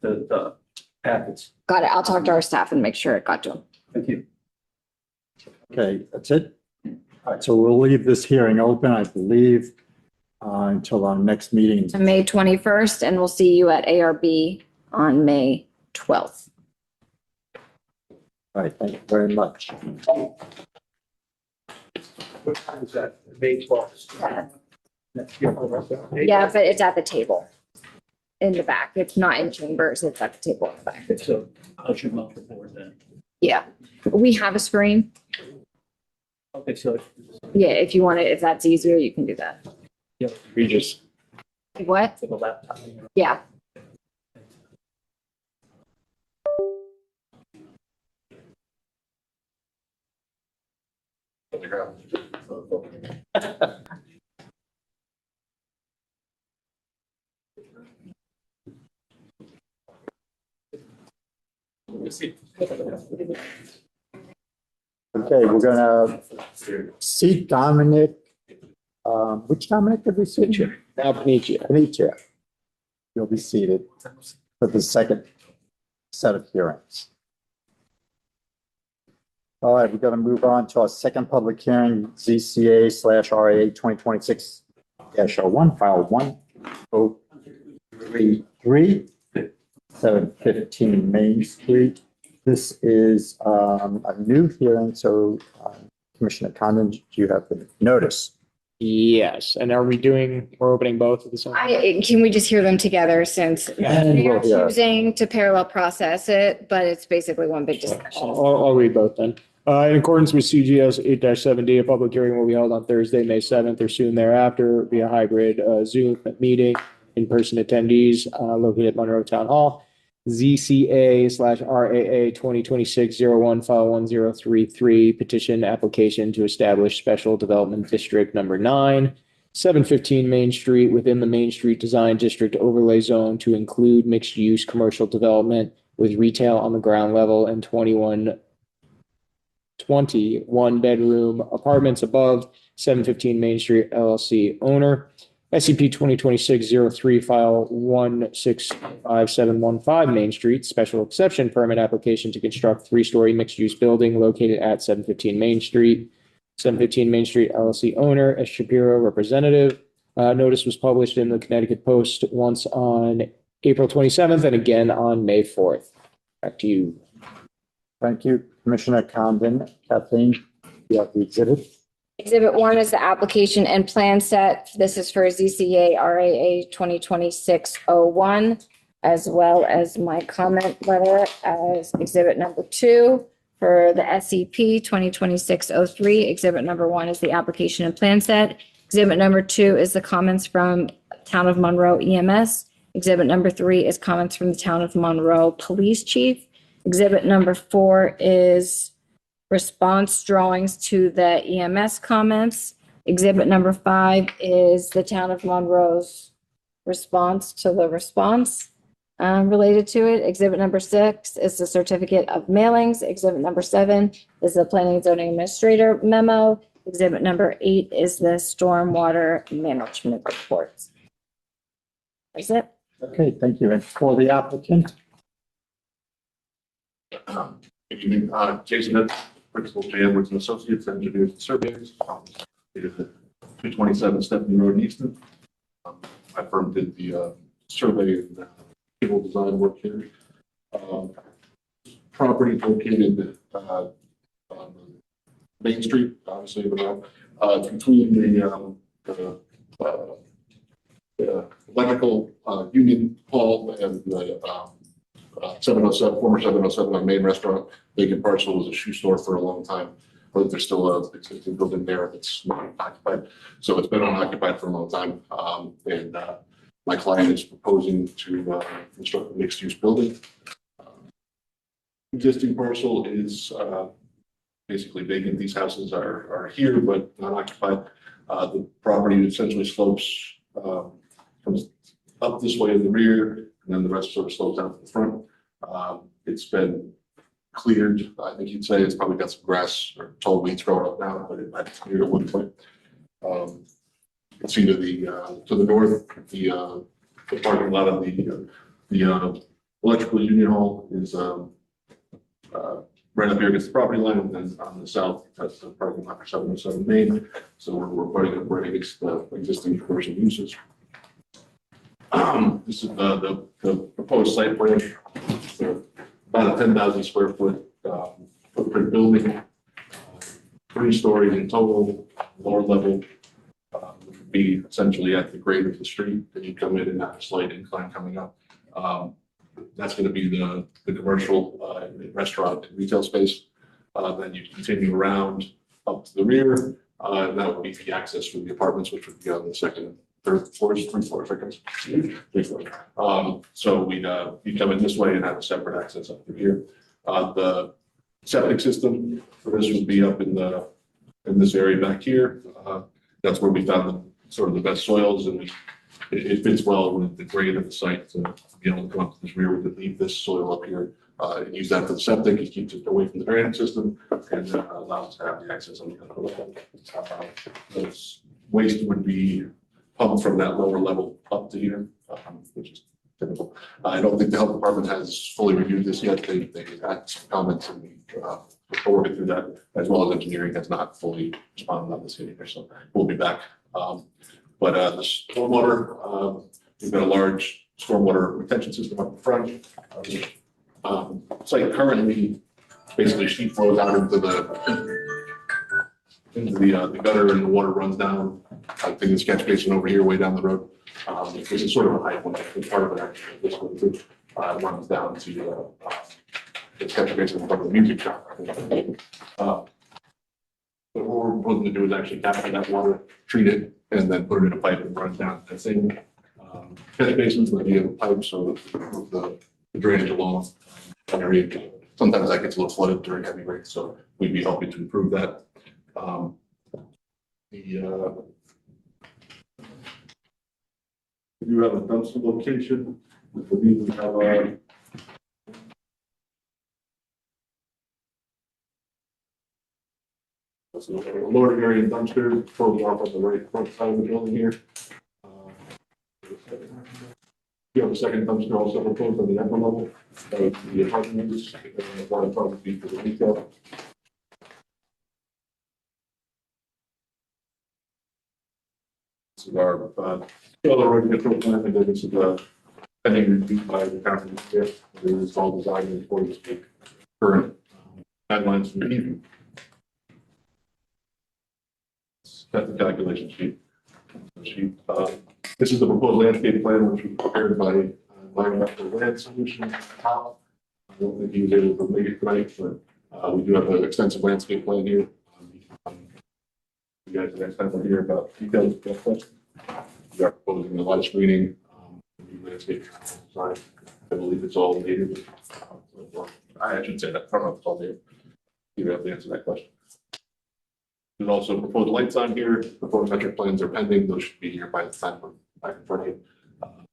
the packets. got it. I'll talk to our staff and make sure it got to him. Thank you. Okay, that's it. All right, so we'll leave this hearing open, I believe, until our next meeting. To May 21st, and we'll see you at ARB on May 12th. All right, thank you very much. What time is that? May 12th. Yeah, but it's at the table in the back. It's not in chambers. It's at the table in the back. So I should mount the board then. Yeah, we have a screen. Okay, so. Yeah, if you want it, if that's easier, you can do that. Yeah. Regis. What? For the laptop. Yeah. Okay, we're gonna seat Dominic. Which Dominic did we seat? Now, Panitia. Panitia. You'll be seated for the second set of hearings. All right, we're gonna move on to our second public hearing, ZCA/RAA 2026-01, file 1033, 715 Main Street. This is a new hearing, so Commissioner Condon, do you have the notice? Yes, and we're opening both at the same time? Can we just hear them together since And we are we'll hear. choosing to parallel process it, but it's basically one big discussion. I'll read both then. In accordance with CGS 8-7D, a public hearing will be held on Thursday, May 7th or soon thereafter via hybrid Zoom meeting. In-person attendees located at Monroe Town Hall. ZCA/RAA 2026-01, file 1033, petition application to establish special development district number 9, 715 Main Street within the Main Street Design District overlay zone to include mixed-use commercial development with retail on the ground level and 21 bedroom apartments above. 715 Main Street LLC owner. SCP 2026-03, file 1655715 Main Street, special exception permit application to construct 3-story mixed-use building located at 715 Main Street. 715 Main Street LLC owner, S. Shapiro, representative. Notice was published in the Connecticut Post once on April 27th and again on May 4th. Back to you. Thank you, Commissioner Condon. Kathleen, you have the exhibit. Exhibit 1 is the application and plan set. This is for ZCA RAA 2026-01, as well as my comment letter as exhibit number 2 for the SCP 2026-03. Exhibit number 1 is the application and plan set. Exhibit number 2 is the comments from Town of Monroe EMS. Exhibit number 3 is comments from the town of Monroe Police Chief. Exhibit number 4 is response drawings to the EMS comments. Exhibit number 5 is the town of Monroe's response to the response related to it. Exhibit number 6 is the certificate of mailings. Exhibit number 7 is the planning and zoning administrator memo. Exhibit number 8 is the stormwater management reports. That's it. Okay, thank you. And for the applicant, Good evening, Jason Hitt, Principal J. Edwards and Associates, Engineers and Surveyors. It is at 227 Stephanie Road in Easton. My firm did the survey and civil design work here. Property located on Main Street, obviously, between the electrical union hall and the 707, former 707 on Main Restaurant. Vacant parcel was a shoe store for a long time. But there's still a existing building there that's not occupied. So it's been unoccupied for a long time. And my client is proposing to construct a mixed use building. Existing parcel is basically vacant. These houses are here, but not occupied. The property essentially slopes, comes up this way in the rear, and then the rest sort of slopes down to the front. It's been cleared. I think you'd say it's probably got some grass or tall weeds growing up now, but it's cleared at one point. You can see to the north, the parking lot of the electrical union hall is right up here against the property line, and then on the south, that's the parking lot for 707 Main. So we're putting up right against the existing commercial uses. This is the proposed site plan. So about a 10,000 square foot footprint building, 3 stories in total, lower level. Would be essentially at the grade of the street. Then you come in and have a slight incline coming up. That's going to be the commercial restaurant and retail space. Then you continue around up to the rear, and that would be the access for the apartments, which would be on the second, third floors, 3 floors, I guess. 3 floors. So we'd come in this way and have a separate access up through here. The septic system for this would be up in this area back here. That's where we found sort of the best soils, and it fits well with the grade of the site to be able to come up to this rear. We could leave this soil up here and use that for the septic. It keeps it away from the drainage system and allows us to have the access on the other level. This waste would be pumped from that lower level up to here, which is typical. I don't think the health department has fully reviewed this yet. They had some comments, and we're working through that, as well as engineering has not fully responded on this either. So we'll be back. But the stormwater, we've got a large stormwater retention system up the front. Site currently basically sheet flows out into the gutter, and the water runs down. I think this catch basin over here, way down the road. This is sort of a high point. Part of it actually, this one runs down to the catch basin in front of the music shop. What we're proposing to do is actually capture that water, treat it, and then put it in a pipe and run it down that same catch basins with the pipe, so the drainage along that area. Sometimes that gets a little flooded during heavy rains, so we'd be helping to improve that. We do have a dumpster location. We believe we have a lower area dumpster totally off on the right front side of the building here. We have a second dumpster also proposed on the upper level. The apartment use, one probably for the retail. This is our road control plan, and then this is the pending review by the county. It is all designed in accordance with current guidelines from the That's the calculation sheet. This is the proposed landscape plan, which was prepared by Environmental Land Solutions. I don't think he was able to make it tonight, but we do have an extensive landscape plan here. You guys next time we'll hear about details. We are proposing a lot of screening, new landscape design. I believe it's all native. I should say that, I don't know if it's all native. You have to answer that question. There's also proposed lights on here. The photometric plans are pending. Those should be here by the time we're back in front of you.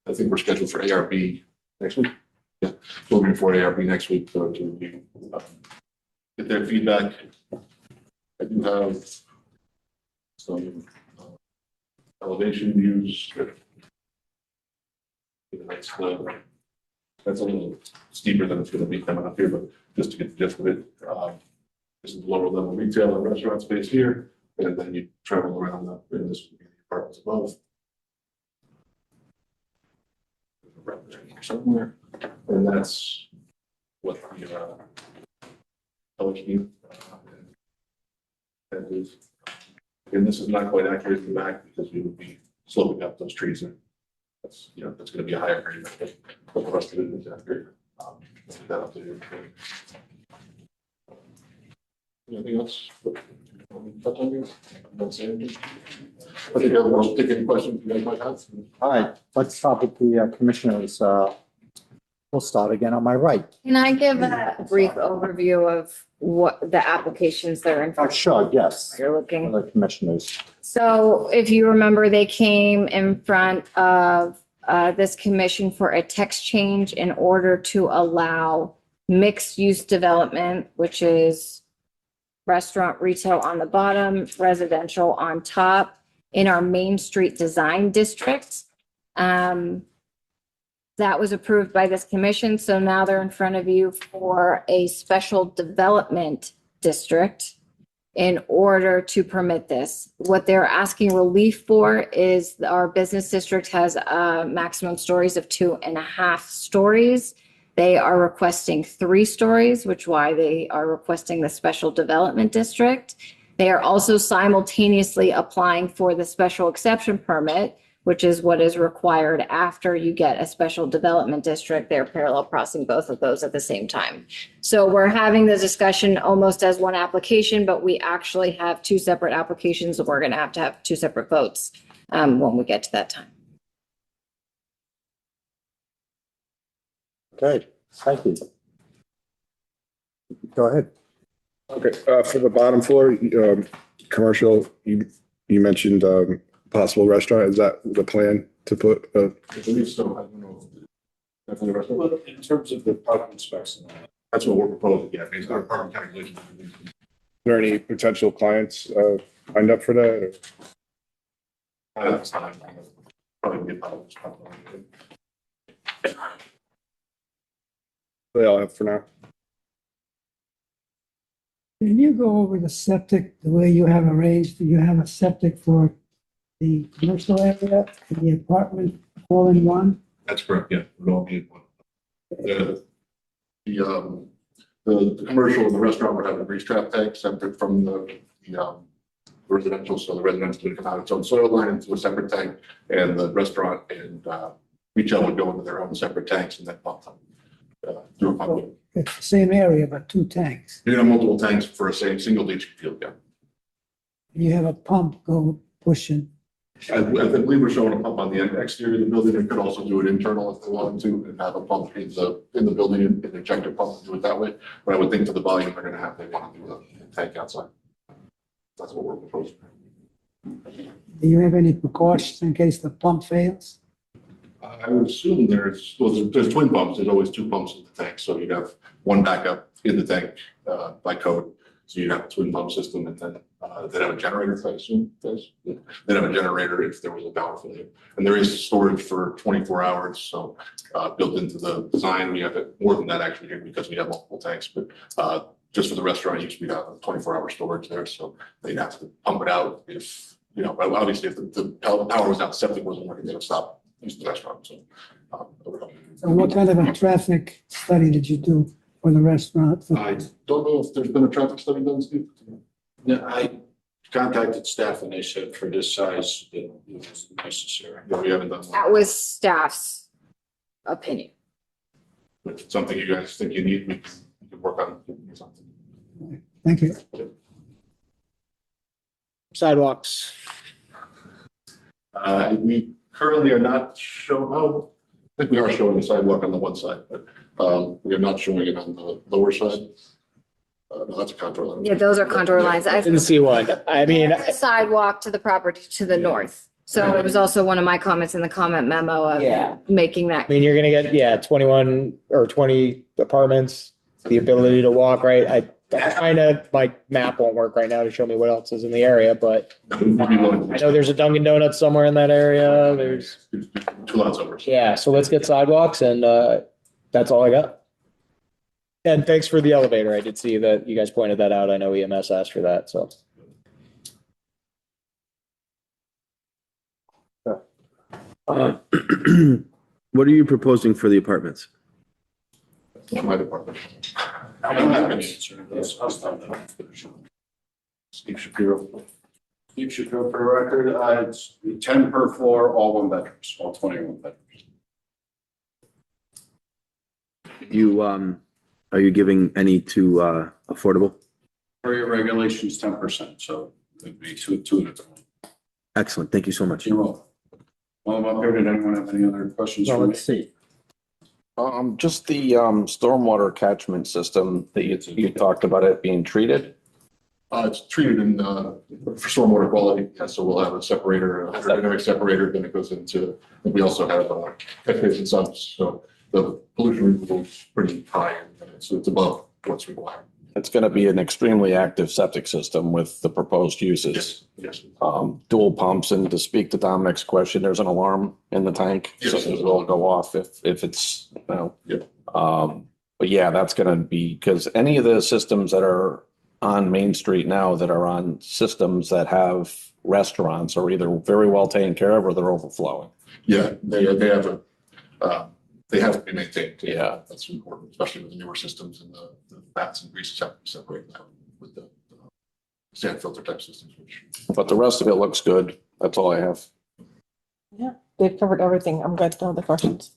I think we're scheduled for ARB next week. Yeah, we'll be for ARB next week to review, get their feedback. I do have some elevation views. That's a little steeper than it's going to be coming up here, but just to get the gist of it, this is the lower level retail and restaurant space here, and then you travel around and this would be the apartments above. Somewhere, and that's what the LHD and is. And this is not quite accurate in the back because we would be sloping up those trees, and that's that's going to be a higher grade. But the rest of it is accurate. That up to you. Anything else? Touch on this? Don't say anything. I think I'll take any questions you guys might have. All right, let's start with the commissioners. We'll start again on my right. Can I give a brief overview of what the applications that are in Oh, front sure, yes. you're looking? The commissioners. So if you remember, they came in front of this commission for a text change in order to allow mixed-use development, which is restaurant, retail on the bottom, residential on top in our Main Street Design District. That was approved by this commission, so now they're in front of you for a special development district in order to permit this. What they're asking relief for is our business district has maximum stories of 2.5 stories. They are requesting 3 stories, which why they are requesting the special development district. They are also simultaneously applying for the special exception permit, which is what is required after you get a special development district. They're parallel processing both of those at the same time. So we're having the discussion almost as one application, but we actually have 2 separate applications. We're going to have 2 separate votes when we get to that time. Okay, thank you. Go ahead. Okay, for the bottom floor, commercial, you mentioned possible restaurant. Is that the plan to put? I believe so. I don't know. Definitely a restaurant. Well, in terms of the parking specs, That's what we're proposing. Yeah, based on our parking calculations. Is there any potential clients lined up for that? That's not probably be about They all have for now. Can you go over the septic, the way you have arranged? Do you have a septic for the commercial area and the apartment all in one? That's correct. Yeah, it would all be one. The commercial and the restaurant would have a grease trap tank separate from the residential. So the residential would come out its own soil line into a separate tank, and the restaurant and retail would go into their own separate tanks and then pump them through a pump. It's the same area, but 2 tanks. You have multiple tanks for a same single leaching field. Yeah, You have a pump go pushing. I believe we're showing a pump on the exterior of the building. We could also do it internal if they wanted to, and have a pump in the building and inject a pump and do it that way. But I would think for the volume they're going to have, they want to do a tank outside. That's what we're proposing. Do you have any precautions in case the pump fails? I would assume there's twin pumps. There's always 2 pumps in the tank, so you'd have one backup in the tank by code. So you'd have a twin pump system, and then they'd have a generator. I assume they'd have a generator if there was a power failure. And there is storage for 24 hours, so built into the design. We have it more than that actually here because we have multiple tanks. But just for the restaurant use, we have a 24-hour storage there, so they'd have to pump it out if obviously if the power was out, septic wasn't working, they would stop using the restaurant. So what kind of a traffic study did you do for the restaurant? I don't know if there's been a traffic study done, Steve. no, I contacted staff and they said for this size, it was necessary. No, we haven't done that. That was staff's opinion. If it's something you guys think you need, we can work on something. Thank you. Sidewalks. We currently are not showing, think we are showing the sidewalk on the one side, but we are not showing it on the lower side. No, that's a contour line. Yeah, those are contour lines. I Didn't see one. I mean, sidewalk to the property to the north. So it was also one of my comments in the comment memo of Yeah. making that. I mean, you're gonna get, yeah, 21 or 20 apartments, the ability to walk, right? My map won't work right now to show me what else is in the area, but We'd be willing I to- know there's a Dunkin' Donuts somewhere in that area. There's, 2 lots over. yeah, so let's get sidewalks and, that's all I got. And thanks for the elevator. I did see that you guys pointed that out. I know EMS asked for that, so. What are you proposing for the apartments? Not my department. Steve Shapiro. Steve Shapiro for the record, it's 10 per floor, all 1 bedrooms, all 21 bedrooms. You, are you giving any to, affordable? For your regulations, 10%, so it'd be two at a time. Excellent. Thank you so much. You're welcome. While I'm up here, did anyone have any other questions So for me? let's see. Just the stormwater catchment system that you talked about it being treated. It's treated in, for stormwater quality, yeah, so we'll have a separator, a hydrodynamic separator, then it goes into, and we also have, catch basin sumps, so the pollution removal is pretty high, so it's above what's required. It's going to be an extremely active septic system with the proposed uses. Yes. Dual pumps, and to speak to Dominic's question, there's an alarm in the tank. So Yes. it will go off if it's, you know. Yep. But yeah, that's going to be, because any of the systems that are on Main Street now that are on systems that have restaurants are either very well taken care of or they're overflowing. Yeah, they have a, they have to be maintained. Yeah. That's important, especially with the newer systems and the fats and greases have to be separated out with the sand filter type systems, which. But the rest of it looks good. That's all I have. Yeah, they've covered everything. I'm good. No other questions.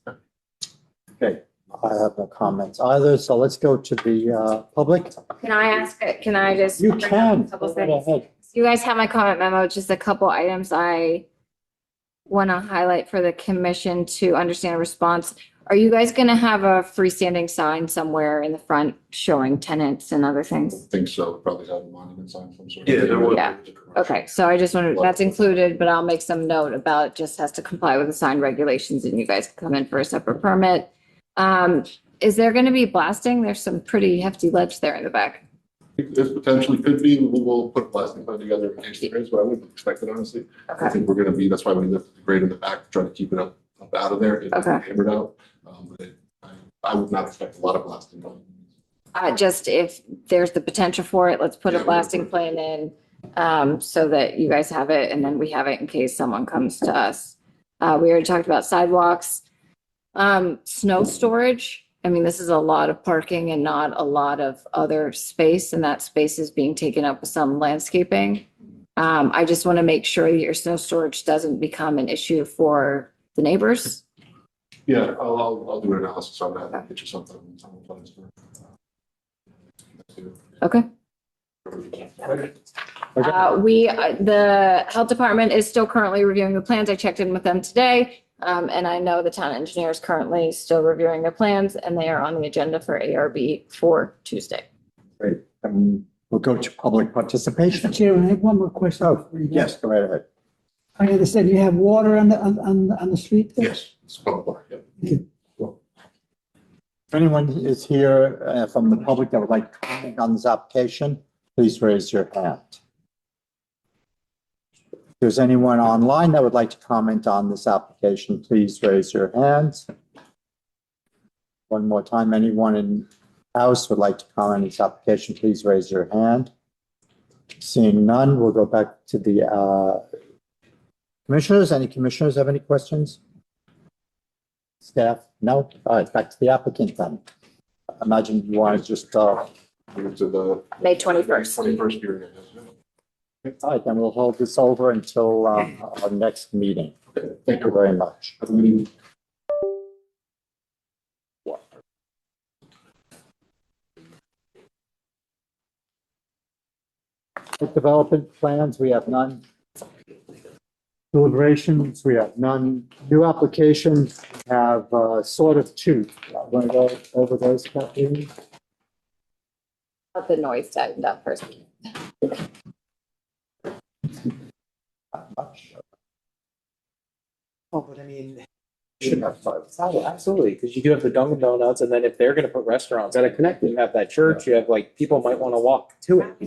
Okay, I have no comments either, so let's go to the public. Can I just? You bring up can. a couple Go right things? ahead. You guys have my comment memo, just a couple items I want to highlight for the commission to understand response. Are you guys going to have a freestanding sign somewhere in the front showing tenants and other I things? think so, probably have a monument sign of some sort. Yeah, there was. Yeah. Okay, so I just wanted, that's included, but I'll make some note about it just has to comply with the sign regulations and you guys can come in for a separate permit. Is there going to be blasting? There's some pretty hefty ledge there in the back. This potentially could be, we'll put a plastic plan together in case there is, but I wouldn't expect it, honestly. I Okay, think we're gonna be, that's why we lifted the grade in the back, to try to keep it up out of there. It's Okay. hammered out. But I would not expect a lot of blasting. just if there's the potential for it, let's put a Yeah, blasting plan in, so that you guys have it and then we have it in case someone comes to us. We already talked about sidewalks. Snow storage. I mean, this is a lot of parking and not a lot of other space, and that space is being taken up with some landscaping. I just want to make sure that your snow storage doesn't become an issue for the neighbors. Yeah, I'll do an analysis on that and get you something. Plans for. Okay. The health department is still currently reviewing the plans. I checked in with them today. And I know the town engineer is currently still reviewing their plans and they are on the agenda for ARB for Tuesday. Great. We'll go to public participation. Chairman, I have one more question. Oh, yes, go right ahead. I understand you have water on the street there? Yes, it's public, yeah. If anyone is here from the public that would like to comment on this application, please raise your hand. If there's anyone online that would like to comment on this application, please raise your hands. One more time, anyone in house would like to comment on this application, please raise your hand. Seeing none, we'll go back to the commissioners. Any commissioners have any questions? Staff? No? All right, back to the applicant then. I imagine you want to just, Move to the May 21st. 21st period. all right, then we'll hold this over until our next meeting. Okay, Thank you very much. Have a good evening. Development plans, we have none. Deliberations, we have none. New applications, have sort of two. Want to go over those, Kathleen? Let the noise tightened up first. Oh, but I mean, Should have five. absolutely, because you do have the Dunkin' Donuts, and then if they're gonna put restaurants, gotta connect it. You have that church, you have like, people might wanna walk to it.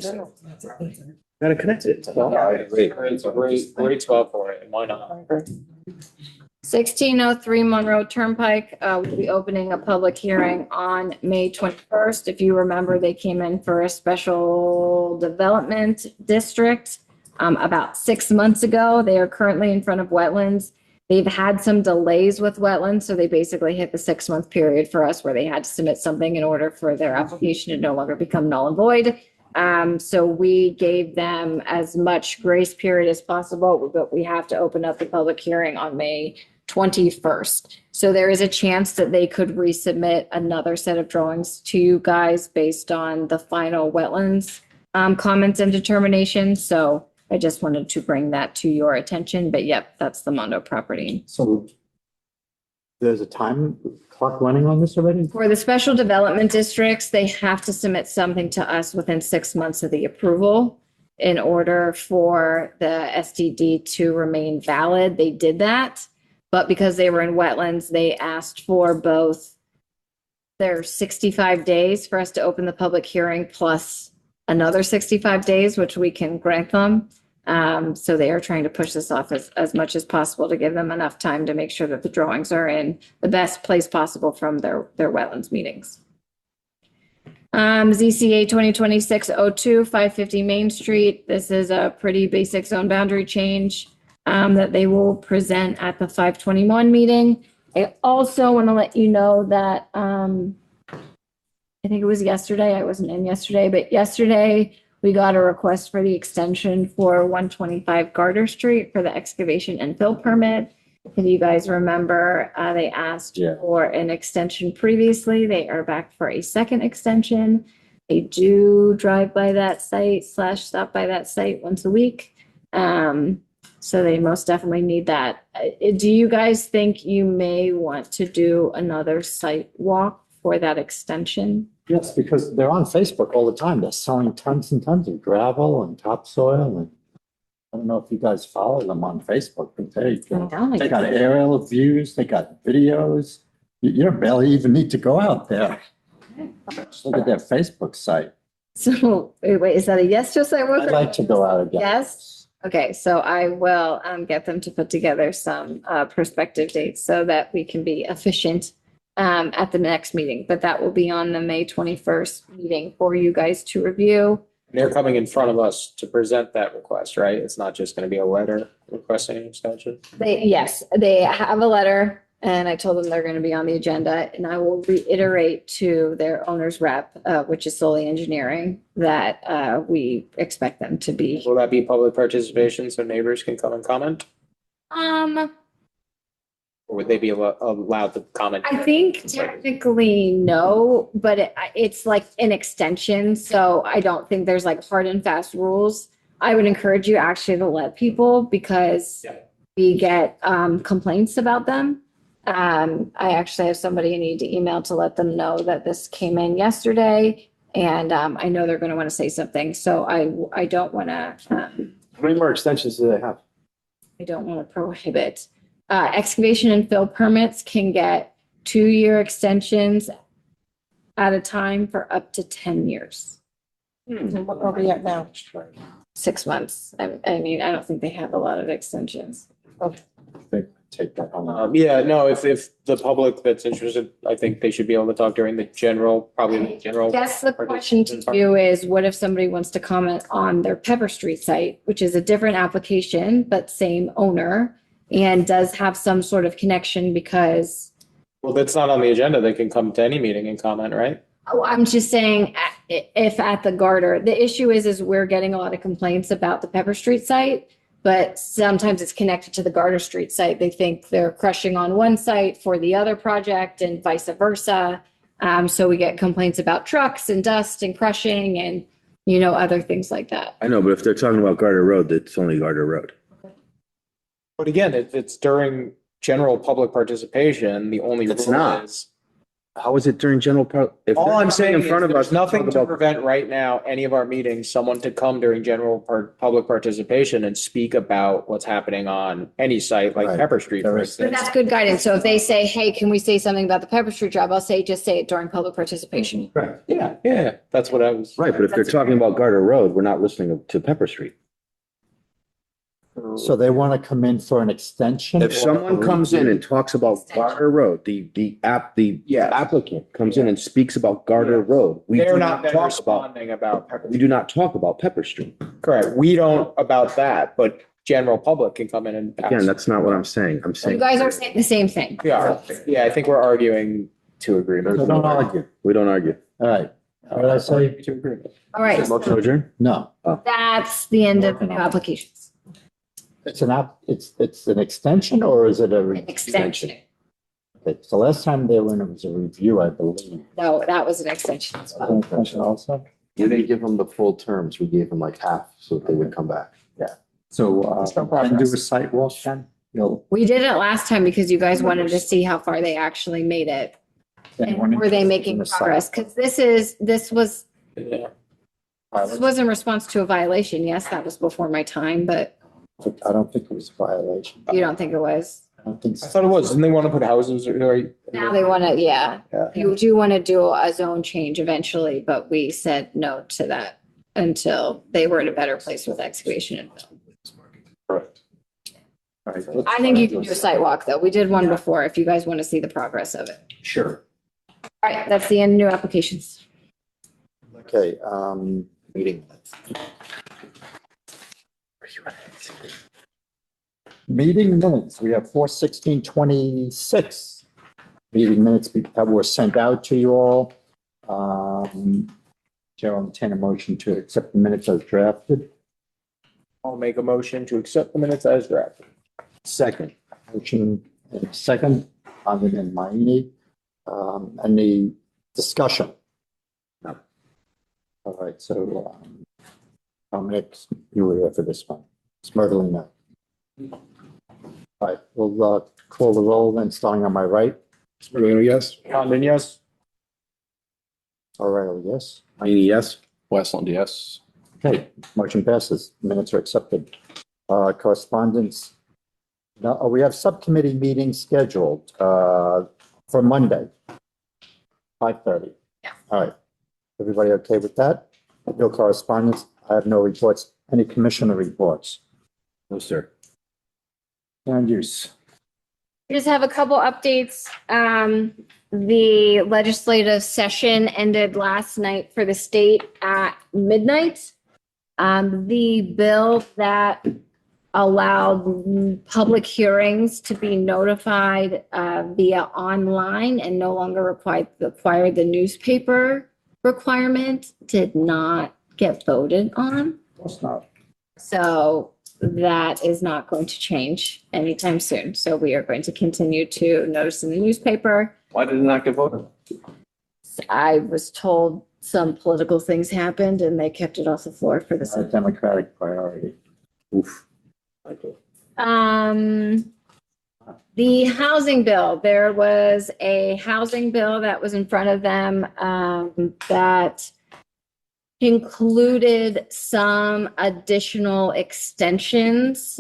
Gotta connect it. So, it's a great spot for it, and why not? 1603 Monroe Turnpike, will be opening a public hearing on May 21st. If you remember, they came in for a special development district about 6 months ago. They are currently in front of wetlands. They've had some delays with wetlands, so they basically hit the 6-month period for us where they had to submit something in order for their application to no longer become null and void. So we gave them as much grace period as possible, but we have to open up the public hearing on May 21st. So there is a chance that they could resubmit another set of drawings to you guys based on the final wetlands comments and determinations. So I just wanted to bring that to your attention, but yep, that's the Monroe property. So there's a time clock running on this already? For the special development districts, they have to submit something to us within 6 months of the approval in order for the SDD to remain valid. They did that, but because they were in wetlands, they asked for both their 65 days for us to open the public hearing plus another 65 days, which we can grant them. So they are trying to push this off as much as possible to give them enough time to make sure that the drawings are in the best place possible from their wetlands meetings. ZCA 2026-02, 550 Main Street. This is a pretty basic zone boundary change that they will present at the 521 meeting. I also want to let you know that I think it was yesterday. I wasn't in yesterday, but yesterday we got a request for the extension for 125 Garter Street for the excavation and fill permit. If you guys remember, they asked for an extension previously. They are back for a second extension. They do drive by that site / stop by that site once a week. So they most definitely need that. Do you guys think you may want to do another site walk for that extension? Yes, because they're on Facebook all the time. They're selling tons and tons of gravel and topsoil. And I don't know if you guys follow them on Facebook, but they got aerial views, they got videos. You don't barely even need to go out there. Just look at their Facebook site. So wait, is that a yes, Josiah? I'd like to go out again. Yes. Okay, so I will get them to put together some prospective dates so that we can be efficient at the next meeting, but that will be on the May 21st meeting for you guys to review. They're coming in front of us to present that request, right? It's not just gonna be a letter requesting an extension? Yes, they have a letter and I told them they're going to be on the agenda, and I will reiterate to their owner's rep, which is Solely Engineering, that we expect them to be. Will that be public participation so neighbors can come and comment? Or would they be allowed to comment? I think technically no, but it's like an extension. So I don't think there's like hard and fast rules. I would encourage you actually to let people, because we get complaints about them. I actually have somebody I need to email to let them know that this came in yesterday, and I know they're going to want to say something. So I don't want to. How many more extensions do they have? I don't want to prohibit. Excavation and fill permits can get 2-year extensions at a time for up to 10 years. What are we at now? 6 months. I mean, I don't think they have a lot of extensions. Take that on. Yeah, no, if the public that's interested, I think they should be able to talk during the general, probably the general. That's the question to you is, what if somebody wants to comment on their Pepper Street site, which is a different application, but same owner, and does have some sort of connection because. Well, that's not on the agenda. They can come to any meeting and comment, right? Oh, I'm just saying, if at the Garter, the issue is we're getting a lot of complaints about the Pepper Street site, but sometimes it's connected to the Garter Street site. They think they're crushing on one site for the other project and vice versa. So we get complaints about trucks and dust and crushing and, other things like that. I know, but if they're talking about Garter Road, it's only Garter Road. But again, if it's during general public participation, the only It's rule not. is. How is it during general? All I'm saying in is front of us, there's nothing talk to about- prevent right now any of our meetings, someone to come during public participation and speak about what's happening on any site like Right. Pepper Street, for There is- But instance. that's good guidance. So if they say, hey, can we say something about the Pepper Street job? I'll say, just say it during public participation. Right. Yeah, that's what I was. Right, but if they're talking about Garter Road, we're not listening to Pepper Street. So they want to come in for an extension? If someone comes in and talks about Garter Road, the Yes. applicant comes in and speaks about Garter Road, we They're do not not then talk about, responding about Pepper. we do not talk about Pepper Street. Correct. We don't about that, but general public can come in and. Again, ask. that's not what I'm saying. I'm You saying. guys are saying the same thing. We are. Yeah, I think we're arguing to agreement. So don't argue. We don't argue. All right. What did I say? To agreement. All right. Motion to adjourn? No, That's the end of the new applications. it's it's an extension or is it a? An extension. Okay, so last time they were in, it was a review, I believe. No, that was an extension as well. An extension also? We didn't give them the full terms. We gave them like half so that they would come back. So, no and do progress. a site walk then? You'll. We did it last time because you guys wanted to see how far they actually made it. And were they making progress? Because this was Yeah. in response to a violation. Yes, that was before my time, but I don't think it was a violation. you don't think it was? I don't think I so. thought it was. Didn't they want to put houses or? Now they want to, yeah. Yeah. You do want to do a zone change eventually, but we said no to that until they were in a better place with excavation and fill. Correct. All right, let's- I think you can do a site walk though. We did one before if you guys want to see the progress of it. Sure. All right, that's the end of new applications. Okay, Meeting. meeting minutes, we have 4/16/26. Meeting minutes that were sent out to you all. Chair will entertain a motion to accept the minutes as drafted. I'll make a motion to accept the minutes as drafted. Second. Motion and a second, Condon and Mayini. Any discussion? No. All right, so, Dominic, you were here for this one. Smurley, no. All right, we'll, call the roll then, starting on my right. Smirgalino, yes. Condon, yes. O'Reilly, yes. Mayini, yes. Westland, yes. Okay, motion passes. Minutes are accepted. Correspondence. Now, we have subcommittee meetings scheduled for Monday, 5:30. Yeah. All right. Everybody okay with that? No correspondence. I have no reports. Any commissioner reports? No, sir. Land use. We just have a couple updates. The legislative session ended last night for the state at midnight. The bill that allowed public hearings to be notified via online and no longer required the newspaper requirement did not get voted on. It's not. So that is not going to change anytime soon. So we are going to continue to notice in the newspaper. Why did it not get voted? I was told some political things happened and they kept it off the floor for It's a the. Democratic priority. Oof. The housing bill, there was a housing bill that was in front of them, that included some additional extensions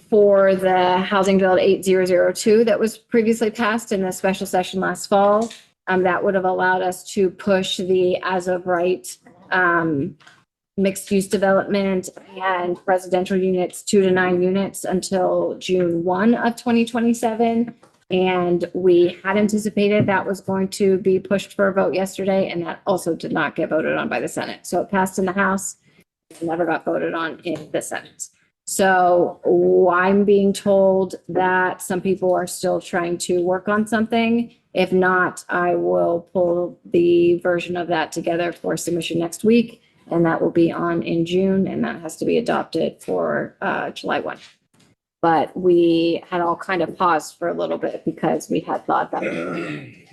for the Housing Bill 8002 that was previously passed in the special session last fall. That would have allowed us to push the as of right mixed-use development and residential units 2 to 9 units until June 1 of 2027. And we had anticipated that was going to be pushed for a vote yesterday, and that also did not get voted on by the Senate. So it passed in the House, it never got voted on in the Senate. So I'm being told that some people are still trying to work on something. If not, I will pull the version of that together for submission next week, and that will be on in June, and that has to be adopted for July 1. But we had all kind of paused for a little bit because we had thought that. In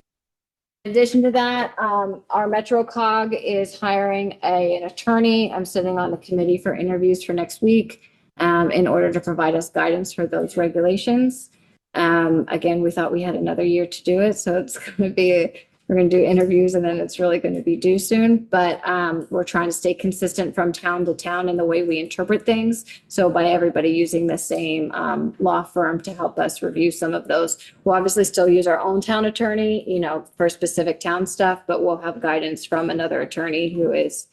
addition to that, our MetroCog is hiring an attorney. I'm sitting on the committee for interviews for next week in order to provide us guidance for those regulations. Again, we thought we had another year to do it, so it's going to be, we're going to do interviews and then it's really going to be due soon. But we're trying to stay consistent from town to town in the way we interpret things. So by everybody using the same law firm to help us review some of those, we'll obviously still use our own town attorney, you know, for specific town stuff, but we'll have guidance from another attorney who is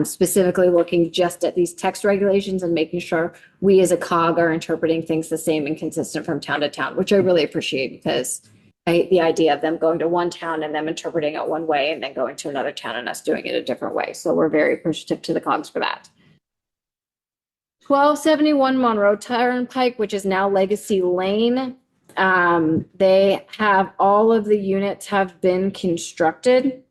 specifically looking just at these text regulations and making sure we as a cog are interpreting things the same and consistent from town to town, which I really appreciate because the idea of them going to one town and them interpreting it one way and then going to another town and us doing it a different way. So we're very appreciative to the cogs for that. 1271 Monroe Turnpike, which is now Legacy Lane. They have all of the units have been constructed.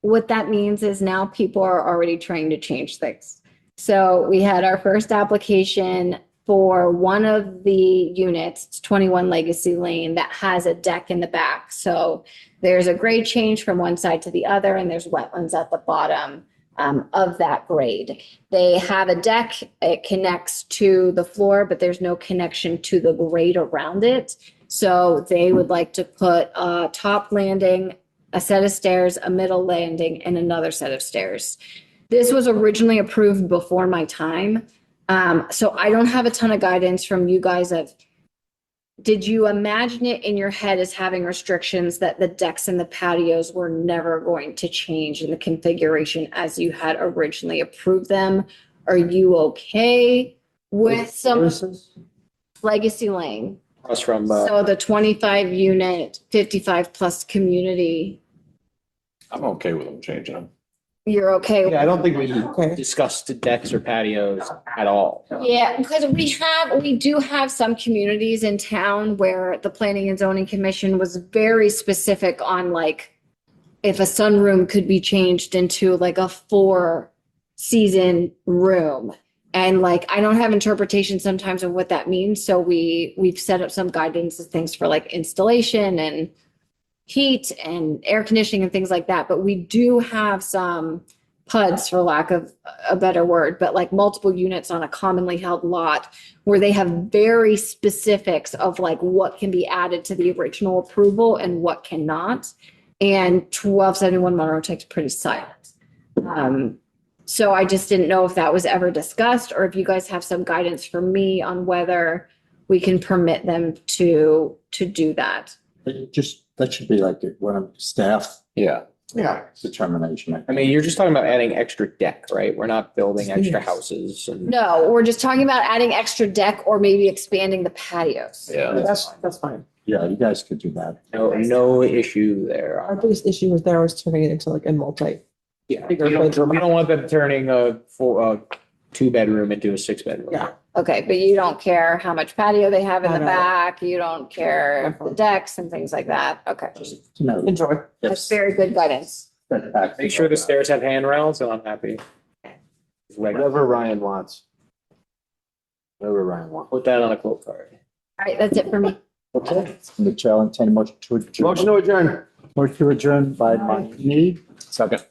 What that means is now people are already trying to change things. So we had our first application for one of the units, it's 21 Legacy Lane, that has a deck in the back. So there's a grade change from one side to the other, and there's wetlands at the bottom of that grade. They have a deck, it connects to the floor, but there's no connection to the grade around it. So they would like to put a top landing, a set of stairs, a middle landing, and another set of stairs. This was originally approved before my time. So I don't have a ton of guidance from you guys of, did you imagine it in your head as having restrictions that the decks and the patios were never going to change in the configuration as you had originally approved them? Are you okay with some Legacy Lane? Us from, So the 25 unit, 55 plus community, I'm okay with them changing them. you're okay with? yeah, I don't think we discussed decks or patios at all. Yeah, because we do have some communities in town where the Planning and Zoning Commission was very specific on like if a sunroom could be changed into like a 4-season room. And like, I don't have interpretation sometimes of what that means. So we've set up some guidance and things for like installation and heat and air conditioning and things like that. But we do have some PUDs, for lack of a better word, but like multiple units on a commonly held lot where they have very specifics of like what can be added to the original approval and what cannot. And 1271 Monroe takes pretty silent. So I just didn't know if that was ever discussed or if you guys have some guidance for me on whether we can permit them to do that. That should be like one of the staff Yeah. determination. I mean, you're just talking about adding extra deck, right? We're not building extra houses and. No, we're just talking about adding extra deck or maybe expanding the patios. Yeah. That's fine. Yeah, you guys could do that. No issue there. Our biggest issue was there was turning it into like a multi. Yeah, we don't want them turning a 2-bedroom into a 6-bedroom. Yeah. Okay, but you don't care how much patio they have in the back, you don't care the decks and things like that, okay. No, Enjoy. That's very good guidance. Make sure the stairs have handrails, and I'm happy. Whatever Ryan wants. Whatever Ryan wants. Put that on a quote card. All right, that's it for me. Okay. The chair will entertain a motion to adjourn. Motion to adjourn. Motion to adjourn by Mike Need, Second.